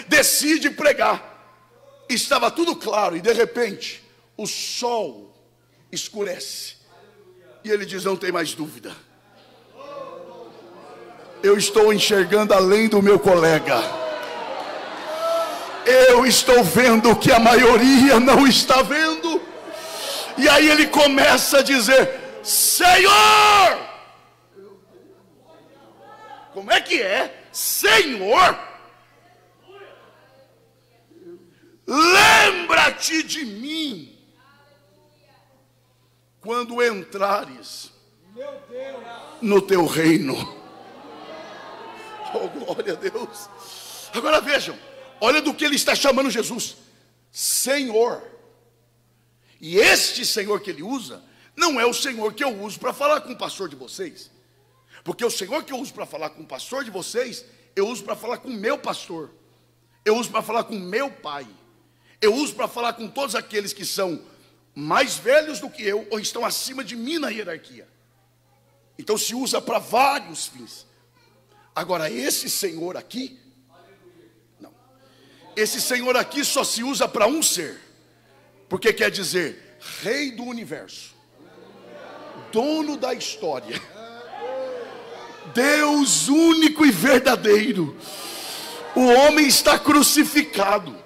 decide pregar. Estava tudo claro, e de repente o sol escurece, e ele diz: não tem mais dúvida, eu estou enxergando além do meu colega. Eu estou vendo o que a maioria não está vendo. E aí ele começa a dizer: Senhor! Como é que é? Senhor, lembra-te de mim quando entrares no teu reino. Oh, glória a Deus. Agora vejam, olha do que ele está chamando Jesus: Senhor. E este Senhor que ele usa não é o Senhor que eu uso para falar com o pastor de vocês. Porque o Senhor que eu uso para falar com o pastor de vocês, eu uso para falar com o meu pastor, eu uso para falar com o meu pai, Eu uso para falar com todos aqueles que são mais velhos do que eu ou estão acima de mim na hierarquia. Então se usa para vários fins. Agora esse Senhor aqui, não. Esse Senhor aqui só se usa para um ser. Porque quer dizer Rei do universo, dono da história, Deus único e verdadeiro. O homem está crucificado,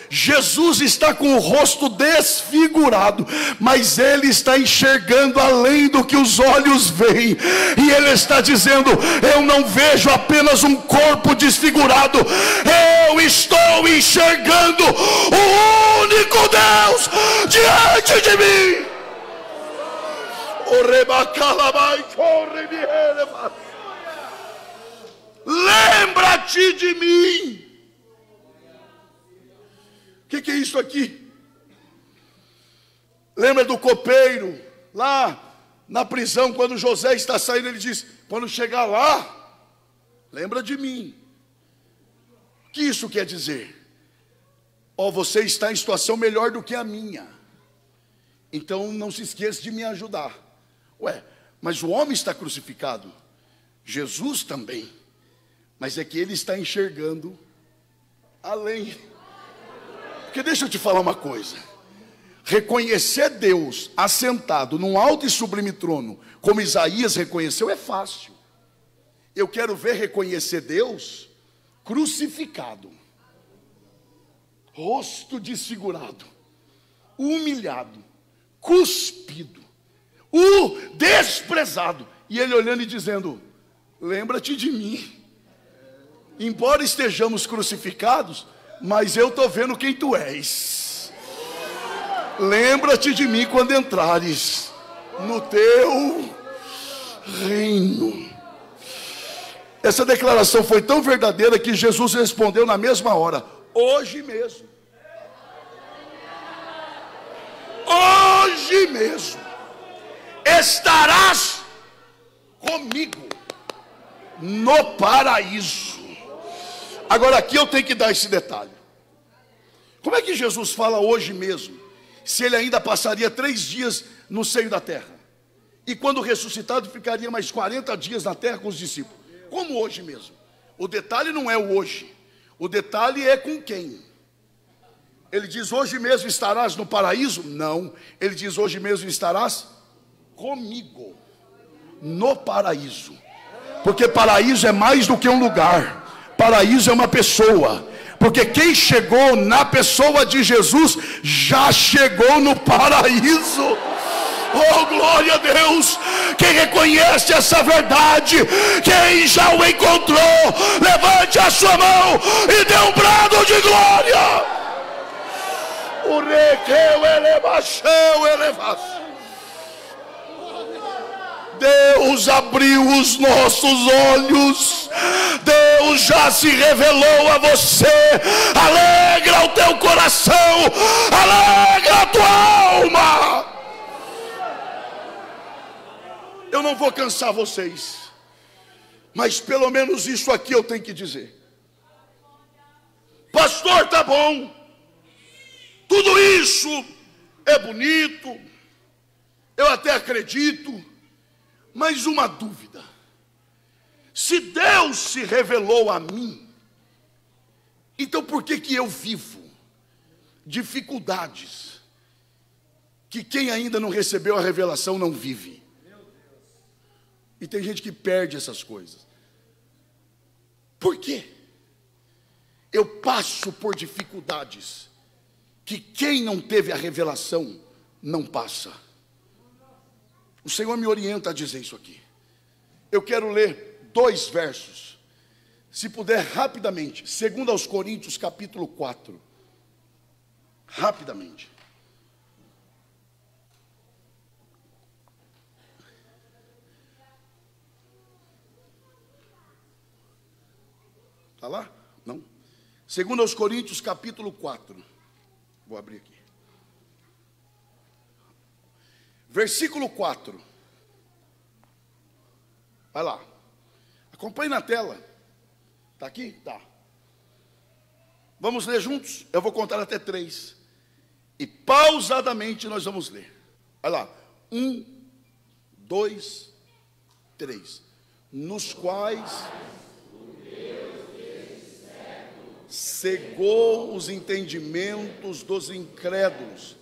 Jesus está com o rosto desfigurado, mas ele está enxergando além do que os olhos veem, e ele está dizendo: eu não vejo apenas um corpo desfigurado, eu estou enxergando o único Deus diante de mim. Lembra-te de mim. O que é isso aqui? Lembra do copeiro lá na prisão, quando José está saindo, ele diz: quando chegar lá, lembra de mim. O que isso quer dizer? Ó, você está em situação melhor do que a minha, então não se esqueça de me ajudar. Ué, mas o homem está crucificado, Jesus também, mas é que ele está enxergando além. Porque deixa eu te falar uma coisa: reconhecer Deus assentado num alto e sublime trono, como Isaías reconheceu, é fácil. Eu quero ver reconhecer Deus crucificado, rosto desfigurado, humilhado, cuspido, o desprezado, e ele olhando e dizendo: lembra-te de mim. Embora estejamos crucificados, mas eu estou vendo quem tu és. Lembra-te de mim quando entrares no teu reino. Essa declaração foi tão verdadeira que Jesus respondeu na mesma hora: hoje mesmo. Hoje mesmo estarás comigo no paraíso. Agora aqui eu tenho que dar esse detalhe. Como é que Jesus fala hoje mesmo, se ele ainda passaria 3 dias no seio da terra, e quando ressuscitado ficaria mais 40 dias na terra com os discípulos? Como hoje mesmo? O detalhe não é o hoje, o detalhe é com quem. Ele diz: hoje mesmo estarás no paraíso? Não, ele diz: hoje mesmo estarás comigo no paraíso. Porque paraíso é mais do que um lugar, paraíso é uma pessoa. Porque quem chegou na pessoa de Jesus já chegou no paraíso. Oh, glória a Deus! Quem reconhece essa verdade, quem já o encontrou, levante a sua mão e dê um brado de glória. O requeu elevachão elevação. Deus abriu os nossos olhos, Deus já se revelou a você. Alegra o teu coração, alegra a tua alma. Eu não vou cansar vocês, mas pelo menos isso aqui eu tenho que dizer. Pastor, tá bom, tudo isso é bonito, eu até acredito, mas uma dúvida: se Deus se revelou a mim, então por que eu vivo dificuldades que quem ainda não recebeu a revelação não vive? E tem gente que perde essas coisas. Por quê? Eu passo por dificuldades que quem não teve a revelação não passa. O Senhor me orienta a dizer isso aqui. Eu quero ler 2 versos, se puder rapidamente, 2 Coríntios capítulo 4, rapidamente. Está lá? Não. 2 Coríntios capítulo 4. Vou abrir aqui. Versículo 4. Vai lá. Acompanhe na tela. Está aqui? Tá. Vamos ler juntos? Eu vou contar até 3. E pausadamente nós vamos ler. Olha lá. 1, 2, 3. Nos quais cegou os entendimentos dos incrédulos,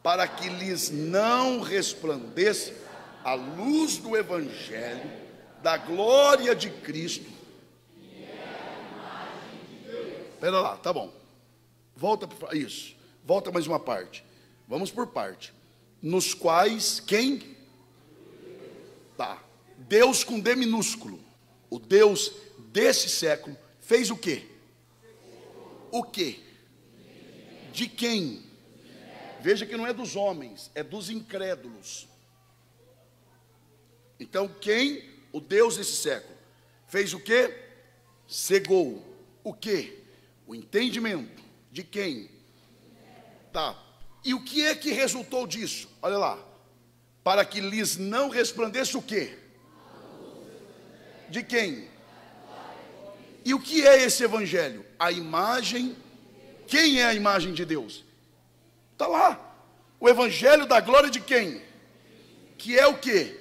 para que lhes não resplandeça a luz do Evangelho, da glória de Cristo. Espera lá, tá bom. Volta para isso. Volta mais uma parte. Vamos por parte. Nos quais, quem? Tá. Deus com D minúsculo. O Deus desse século fez o quê? O quê? De quem? Veja que não é dos homens, é dos incrédulos. Então quem? O Deus desse século fez o quê? Cegou. O quê? O entendimento. De quem? Tá. E o que é que resultou disso? Olha lá. Para que lhes não resplandeça o quê? De quem? E o que é esse evangelho? A imagem. Quem é a imagem de Deus? Está lá. O evangelho da glória de quem? Que é o quê?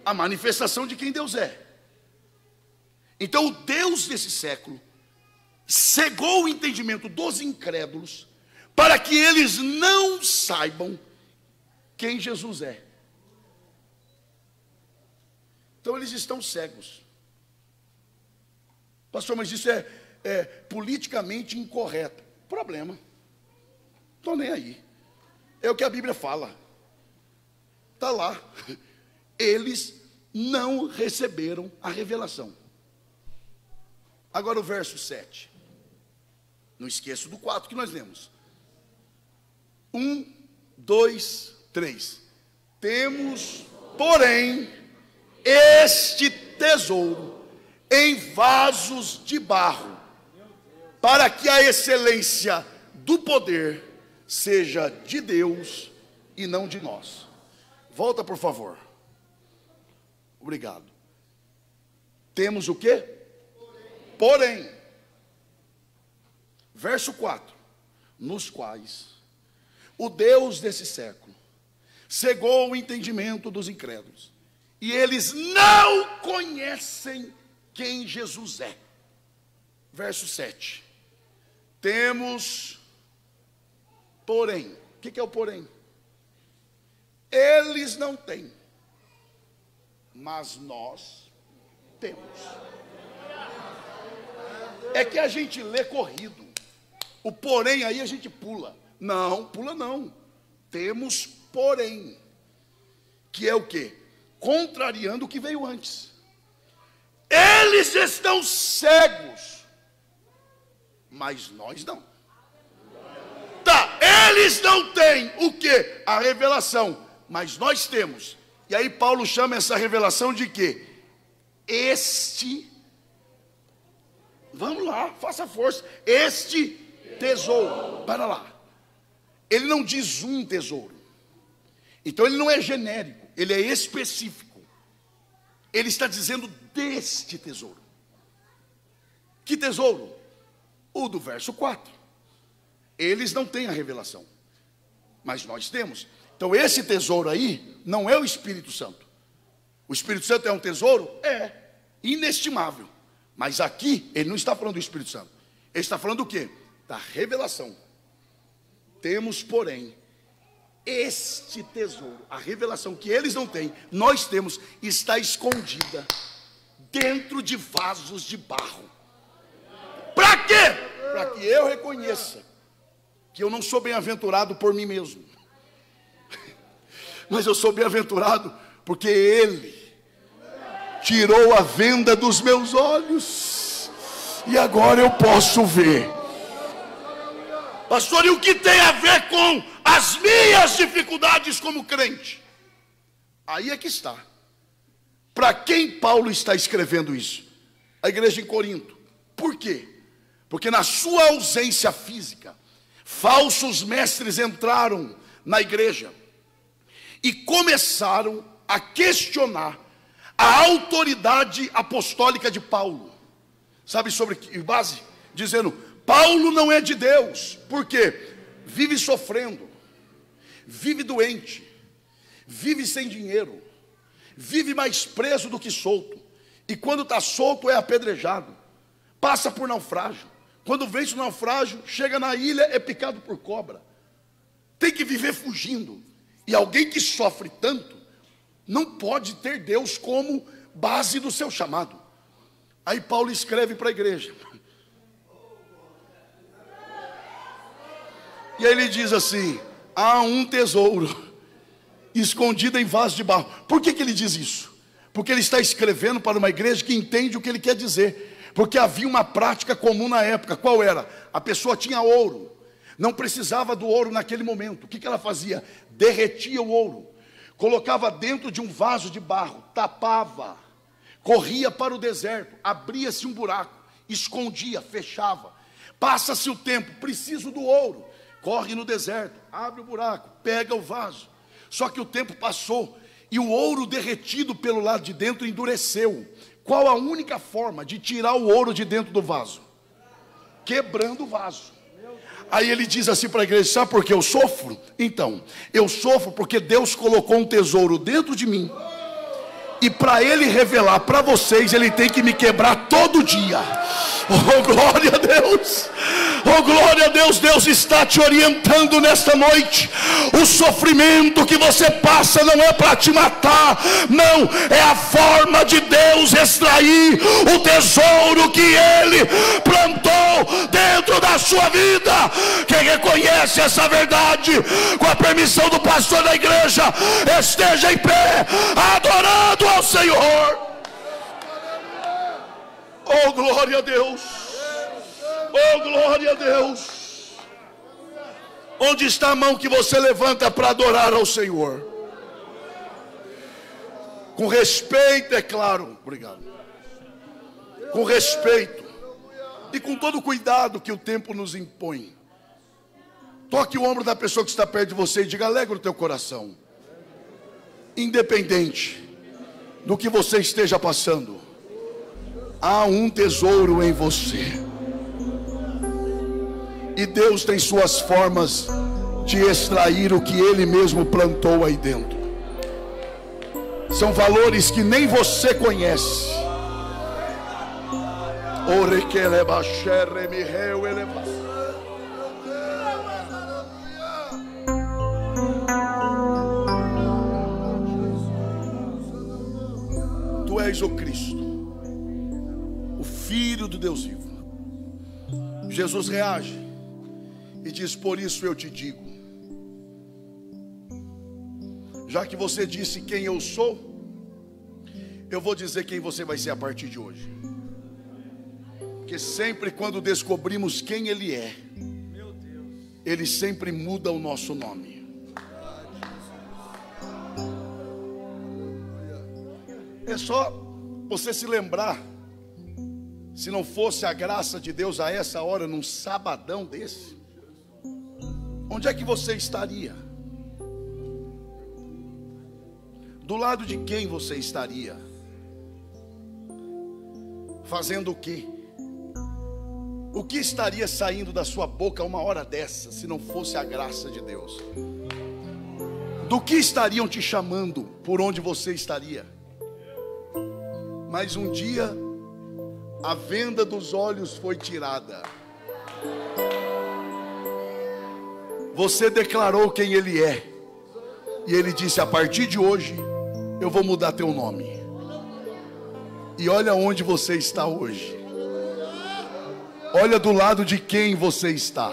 A manifestação de quem Deus é. Então o Deus desse século cegou o entendimento dos incrédulos, para que eles não saibam quem Jesus é. Então eles estão cegos. Pastor, mas isso é politicamente incorreto. Problema. Estou nem aí. É o que a Bíblia fala. Está lá. Eles não receberam a revelação. Agora o verso 7. Não esqueça do 4 que nós lemos. 1, 2, 3. Temos, porém, este tesouro em vasos de barro, para que a excelência do poder seja de Deus e não de nós. Volta, por favor. Obrigado. Temos o quê? Porém, verso 4, nos quais o Deus desse século cegou o entendimento dos incrédulos, e eles não conhecem quem Jesus é. Verso 7. Temos, porém, o que é o porém? Eles não têm, mas nós temos. É que a gente lê corrido. O porém aí a gente pula. Não, pula não. Temos porém, que é o quê? Contrariando o que veio antes. Eles estão cegos, mas nós não. Tá, eles não têm o quê? A revelação, mas nós temos. E aí Paulo chama essa revelação de quê? Este, vamos lá, faça força, este tesouro. Para lá. Ele não diz um tesouro. Então ele não é genérico, ele é específico. Ele está dizendo deste tesouro. Que tesouro? O do verso 4. Eles não têm a revelação, mas nós temos. Então esse tesouro aí não é o Espírito Santo. O Espírito Santo é um tesouro? É, inestimável. Mas aqui ele não está falando do Espírito Santo. Ele está falando do quê? Da revelação. Temos, porém, este tesouro, a revelação que eles não têm, nós temos, está escondida dentro de vasos de barro. Para quê? Para que eu reconheça que eu não sou bem-aventurado por mim mesmo, mas eu sou bem-aventurado porque Ele tirou a venda dos meus olhos e agora eu posso ver. Pastor, e o que tem a ver com as minhas dificuldades como crente? Aí é que está. Para quem Paulo está escrevendo isso? A igreja em Corinto. Por quê? Porque na sua ausência física, falsos mestres entraram na igreja e começaram a questionar a autoridade apostólica de Paulo. Sabe sobre que base? Dizendo: Paulo não é de Deus. Por quê? vive sofrendo, vive doente, vive sem dinheiro, vive mais preso do que solto, e quando está solto é apedrejado, passa por naufrágio, quando vence o naufrágio, chega na ilha, é picado por cobra, tem que viver fugindo. E alguém que sofre tanto, não pode ter Deus como base do seu chamado. Aí Paulo escreve para a igreja, e aí ele diz assim: há um tesouro escondido em vaso de barro. Por que ele diz isso? Porque ele está escrevendo para uma igreja que entende o que ele quer dizer. Porque havia uma prática comum na época. Qual era? A pessoa tinha ouro, não precisava do ouro naquele momento. O que ela fazia? Derretia o ouro, colocava dentro de um vaso de barro, tapava, corria para o deserto, abria-se um buraco, escondia, fechava. Passa-se o tempo, preciso do ouro, corre no deserto, abre o buraco, pega o vaso. Só que o tempo passou e o ouro derretido pelo lado de dentro endureceu. Qual a única forma de tirar o ouro de dentro do vaso? Quebrando o vaso. Aí ele diz assim para a igreja: sabe por que eu sofro? Então, eu sofro porque Deus colocou um tesouro dentro de mim, e para ele revelar para vocês, ele tem que me quebrar todo dia. Oh, glória a Deus! Oh, glória a Deus! Deus está te orientando nesta noite. O sofrimento que você passa não é para te matar, não, é a forma de Deus extrair o tesouro que Ele plantou dentro da sua vida. Quem reconhece essa verdade, com a permissão do pastor da igreja, esteja em pé, adorando ao Senhor. Oh, glória a Deus! Oh, glória a Deus! Onde está a mão que você levanta para adorar ao Senhor? Com respeito, é claro. Obrigado. Com respeito e com todo o cuidado que o tempo nos impõe. Toque o ombro da pessoa que está perto de você e diga: alegra o teu coração. Independente do que você esteja passando, há um tesouro em você. E Deus tem suas formas de extrair o que Ele mesmo plantou aí dentro. São valores que nem você conhece. Tu és o Cristo, o Filho do Deus vivo. Jesus reage e diz: por isso eu te digo, já que você disse quem eu sou, eu vou dizer quem você vai ser a partir de hoje. Porque sempre quando descobrimos quem Ele é, Ele sempre muda o nosso nome. É só você se lembrar, se não fosse a graça de Deus a essa hora, num sabadão desse, onde é que você estaria? Do lado de quem você estaria? Fazendo o quê? O que estaria saindo da sua boca a uma hora dessa, se não fosse a graça de Deus? Do que estariam te chamando? Por onde você estaria? Mas um dia a venda dos olhos foi tirada. Você declarou quem Ele é, e Ele disse: a partir de hoje eu vou mudar teu nome. E olha onde você está hoje. Olha do lado de quem você está.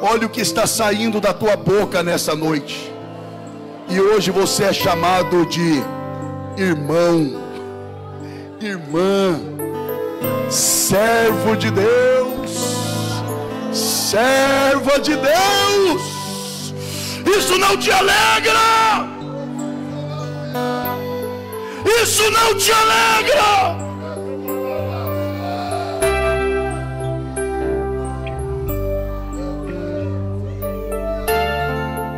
Olha o que está saindo da tua boca nessa noite. E hoje você é chamado de irmão, irmã, servo de Deus, serva de Deus. Isso não te alegra? Isso não te alegra?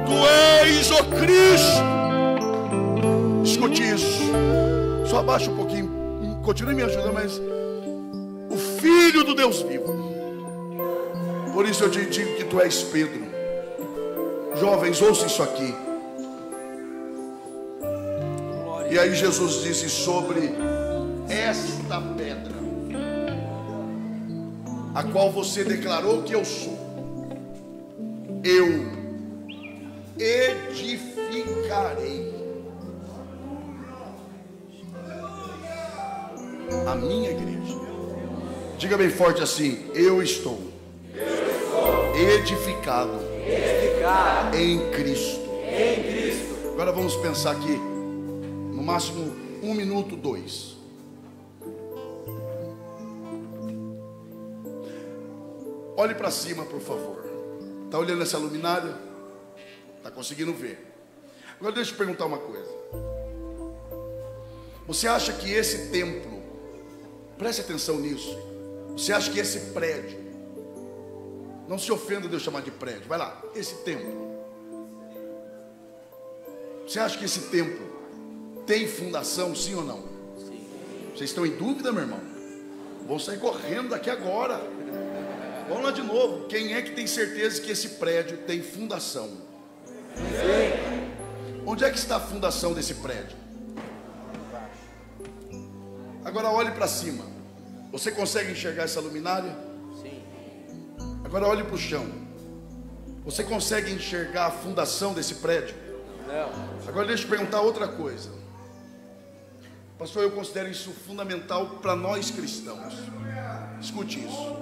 Tu és o Cristo. Escute isso. Só abaixa um pouquinho, continue me ajudando, mas o Filho do Deus vivo. Por isso eu te digo que tu és Pedro. Jovens, ouçam isso aqui. E aí Jesus disse sobre esta pedra, a qual você declarou que eu sou, eu edificarei a minha igreja. Diga bem forte assim: eu estou edificado em Cristo. Agora vamos pensar aqui, no máximo 1 minuto, 2. Olhe para cima, por favor. Está olhando essa luminária? Está conseguindo ver? Agora deixa eu te perguntar uma coisa. Você acha que esse templo, preste atenção nisso, você acha que esse prédio, não se ofenda de eu chamar de prédio, vai lá, esse templo, você acha que esse templo tem fundação, sim ou não? Sim. Vocês estão em dúvida, meu irmão? Vão sair correndo daqui agora. Vamos lá de novo. Quem é que tem certeza que esse prédio tem fundação? Sim. Onde é que está a fundação desse prédio? Agora olhe para cima. Você consegue enxergar essa luminária? Sim. Agora olhe para o chão. Você consegue enxergar a fundação desse prédio? Não. Agora deixa eu perguntar outra coisa. Pastor, eu considero isso fundamental para nós cristãos. Escute isso.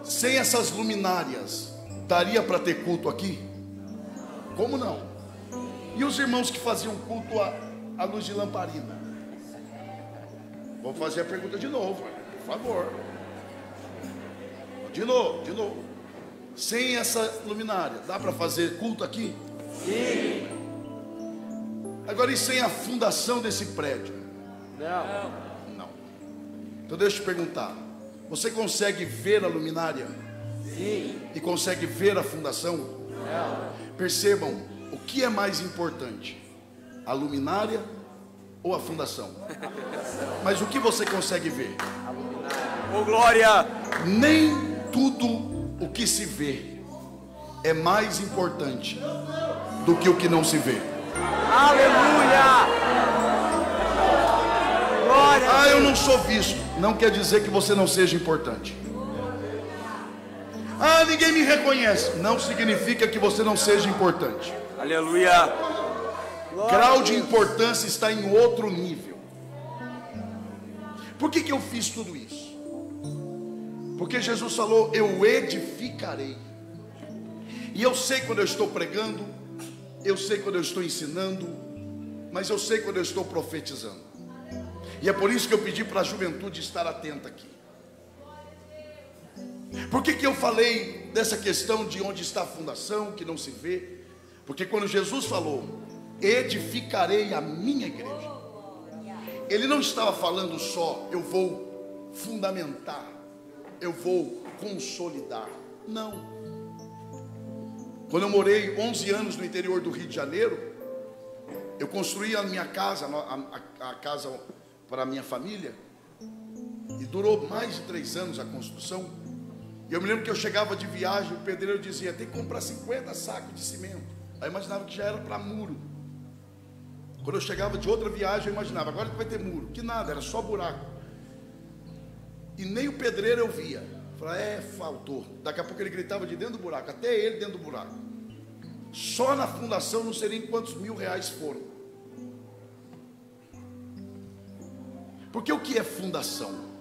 Sem essas luminárias, daria para ter culto aqui? Como não? E os irmãos que faziam culto à luz de lamparina? Vou fazer a pergunta de novo, por favor. De novo. Sem essa luminária, dá para fazer culto aqui? Sim. Agora, e sem a fundação desse prédio? Não. Então deixa eu te perguntar. Você consegue ver a luminária? Sim. E consegue ver a fundação? Não. Percebam, o que é mais importante? A luminária ou a fundação? Mas o que você consegue ver? A luminária. Oh, glória! Nem tudo o que se vê é mais importante do que o que não se vê. Aleluia! Ah, eu não sou visto. Não quer dizer que você não seja importante. Ah, ninguém me reconhece. Não significa que você não seja importante. Aleluia. Grau de importância está em outro nível. Por que eu fiz tudo isso? Porque Jesus falou: eu edificarei. E eu sei quando eu estou pregando, eu sei quando eu estou ensinando, mas eu sei quando eu estou profetizando. E é por isso que eu pedi para a juventude estar atenta aqui. Por que eu falei dessa questão de onde está a fundação, que não se vê? Porque quando Jesus falou: edificarei a minha igreja, Ele não estava falando só, eu vou fundamentar, eu vou consolidar. Não. Quando eu morei 11 anos no interior do Rio de Janeiro, eu construí a minha casa, a casa para a minha família, e durou mais de 3 anos a construção. E eu me lembro que eu chegava de viagem, o pedreiro dizia: tem que comprar 50 sacos de cimento. Aí eu imaginava que já era para muro. Quando eu chegava de outra viagem, eu imaginava: agora que vai ter muro. Que nada, era só buraco. E nem o pedreiro eu via. Eu falava: faltou. Daqui a pouco ele gritava de dentro do buraco, até ele dentro do buraco. Só na fundação não sei nem quantos mil reais foram. Porque o que é fundação?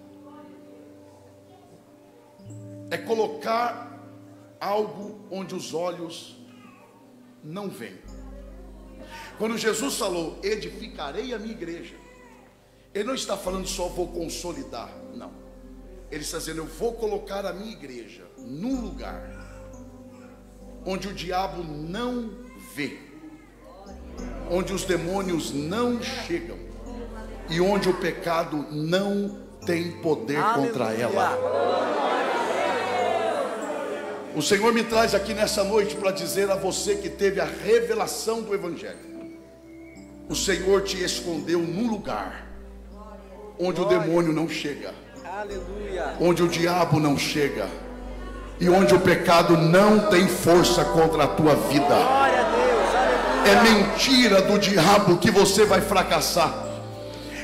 É colocar algo onde os olhos não veem. Quando Jesus falou: edificarei a minha igreja, Ele não está falando só vou consolidar, não. Ele está dizendo: eu vou colocar a minha igreja num lugar onde o diabo não vê, onde os demônios não chegam, e onde o pecado não tem poder contra ela. O Senhor me traz aqui nessa noite para dizer a você que teve a revelação do Evangelho: o Senhor te escondeu num lugar onde o demônio não chega, onde o diabo não chega, e onde o pecado não tem força contra a tua vida. É mentira do diabo que você vai fracassar.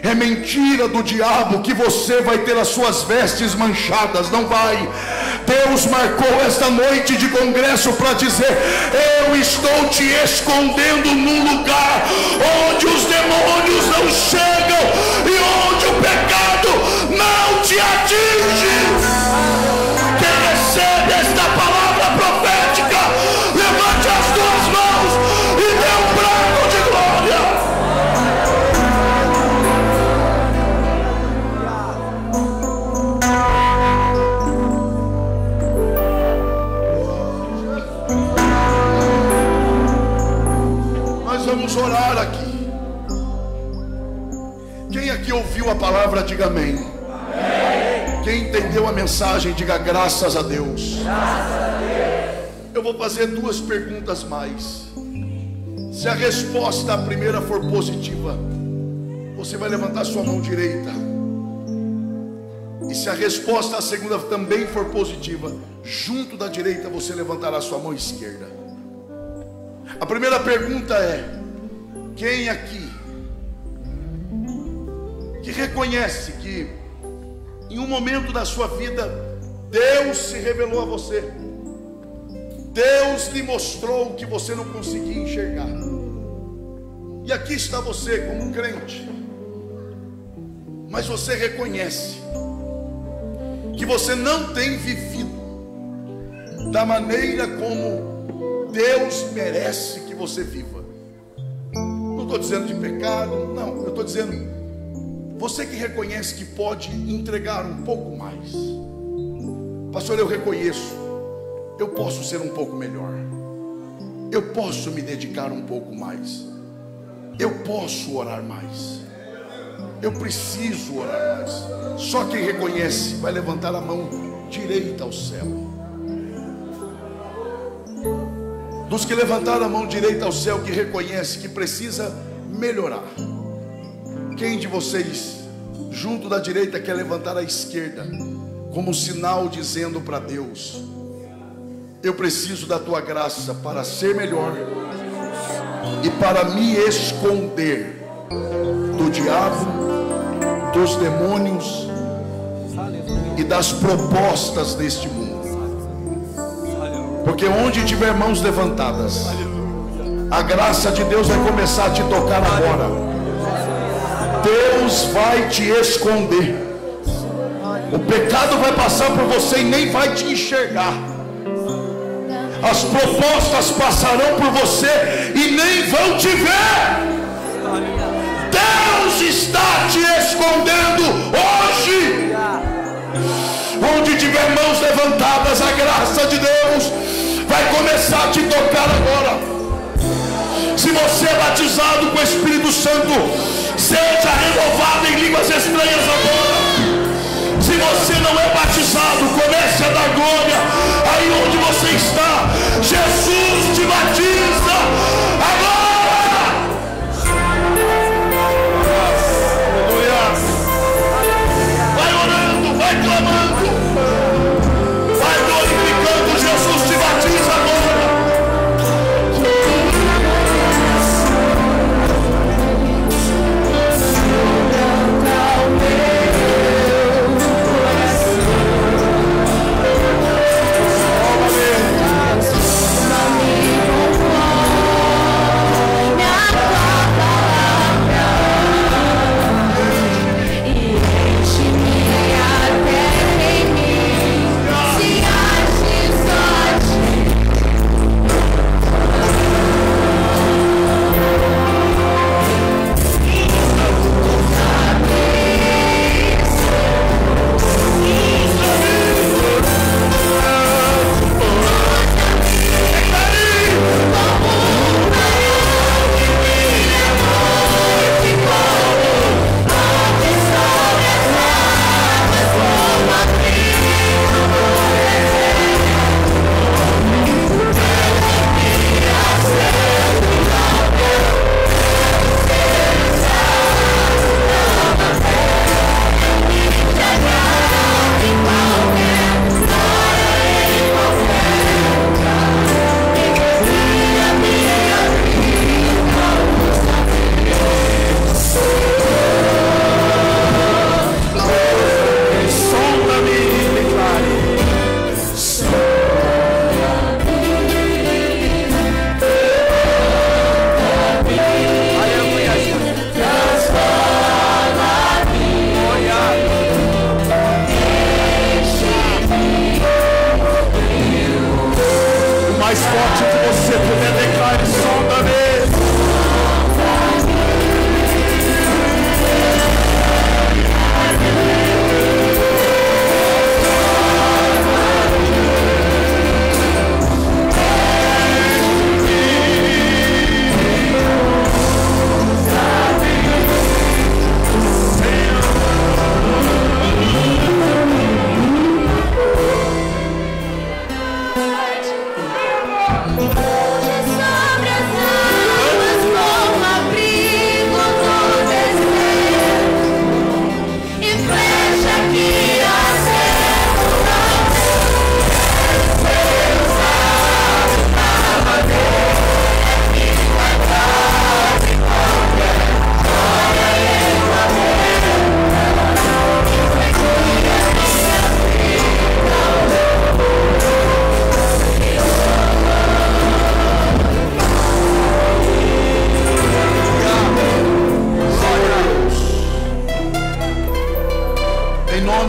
É mentira do diabo que você vai ter as suas vestes manchadas. Não vai. Deus marcou esta noite de congresso para dizer: eu estou te escondendo num lugar onde os demônios não chegam e onde o pecado não te atinge. Quem recebe esta palavra profética, levante as duas mãos e dê um brado de glória. Vamos orar aqui. Quem aqui ouviu a palavra, diga amém. Amém. Quem entendeu a mensagem, diga graças a Deus. Graças a Deus. Eu vou fazer duas perguntas mais. Se a resposta, a primeira, for positiva, você vai levantar sua mão direita. E se a resposta, a segunda, também for positiva, junto da direita você levantará sua mão esquerda. A primeira pergunta é: quem aqui que reconhece que em um momento da sua vida Deus se revelou a você, Deus lhe mostrou o que você não conseguia enxergar, e aqui está você como crente, mas você reconhece que você não tem vivido da maneira como Deus merece que você viva. Não estou dizendo de pecado, não, eu estou dizendo, você que reconhece que pode entregar um pouco mais. Pastor, eu reconheço, eu posso ser um pouco melhor, eu posso me dedicar um pouco mais, eu posso orar mais, eu preciso orar mais. Só quem reconhece vai levantar a mão direita ao céu. Dos que levantaram a mão direita ao céu, que reconhece que precisa melhorar, quem de vocês, junto da direita, quer levantar a esquerda, como sinal dizendo para Deus: eu preciso da tua graça para ser melhor e para me esconder do diabo, dos demônios e das propostas deste mundo. Porque onde tiver mãos levantadas, a graça de Deus vai começar a te tocar agora. Deus vai te esconder. O pecado vai passar por você e nem vai te enxergar. As propostas passarão por você e nem vão te ver. Deus está te escondendo hoje. Onde tiver mãos levantadas, a graça de Deus vai começar a te tocar agora. Se você é batizado com o Espírito Santo, seja renovado em línguas estranhas agora. Se você não é batizado, comece a dar glória aí onde você está. Jesus te batiza agora. Vai orando, vai clamando, vai glorificando. Jesus te batiza agora.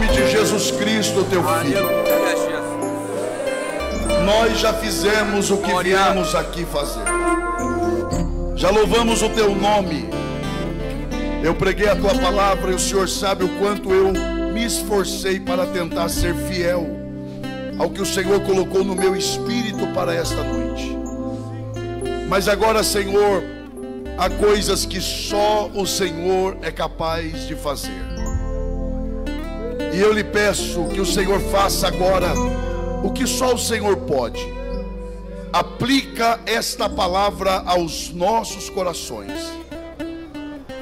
nome de Jesus Cristo, teu Filho. Nós já fizemos o que viemos aqui fazer. Já louvamos o teu nome. Eu preguei a tua palavra e o Senhor sabe o quanto eu me esforcei para tentar ser fiel ao que o Senhor colocou no meu espírito para esta noite. Mas agora, Senhor, há coisas que só o Senhor é capaz de fazer. E eu lhe peço que o Senhor faça agora o que só o Senhor pode. Aplica esta palavra aos nossos corações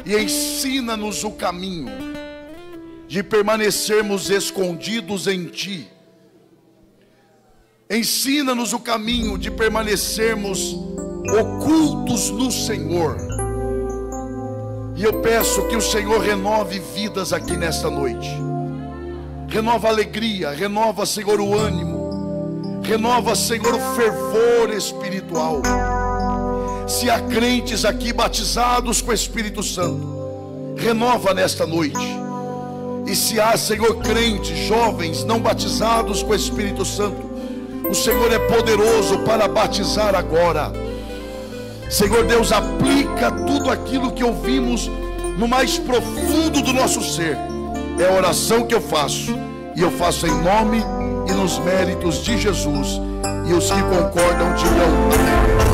e ensina-nos o caminho de permanecermos escondidos em Ti. Ensina-nos o caminho de permanecermos ocultos no Senhor. E eu peço que o Senhor renove vidas aqui nesta noite. Renova a alegria, renova, Senhor, o ânimo. Renova, Senhor, o fervor espiritual. Se há crentes aqui batizados com o Espírito Santo, renova nesta noite. E se há, Senhor, crentes, jovens, não batizados com o Espírito Santo, o Senhor é poderoso para batizar agora. Senhor Deus, aplica tudo aquilo que ouvimos no mais profundo do nosso ser. É a oração que eu faço, e eu faço em nome e nos méritos de Jesus. E os que concordam, digam amém.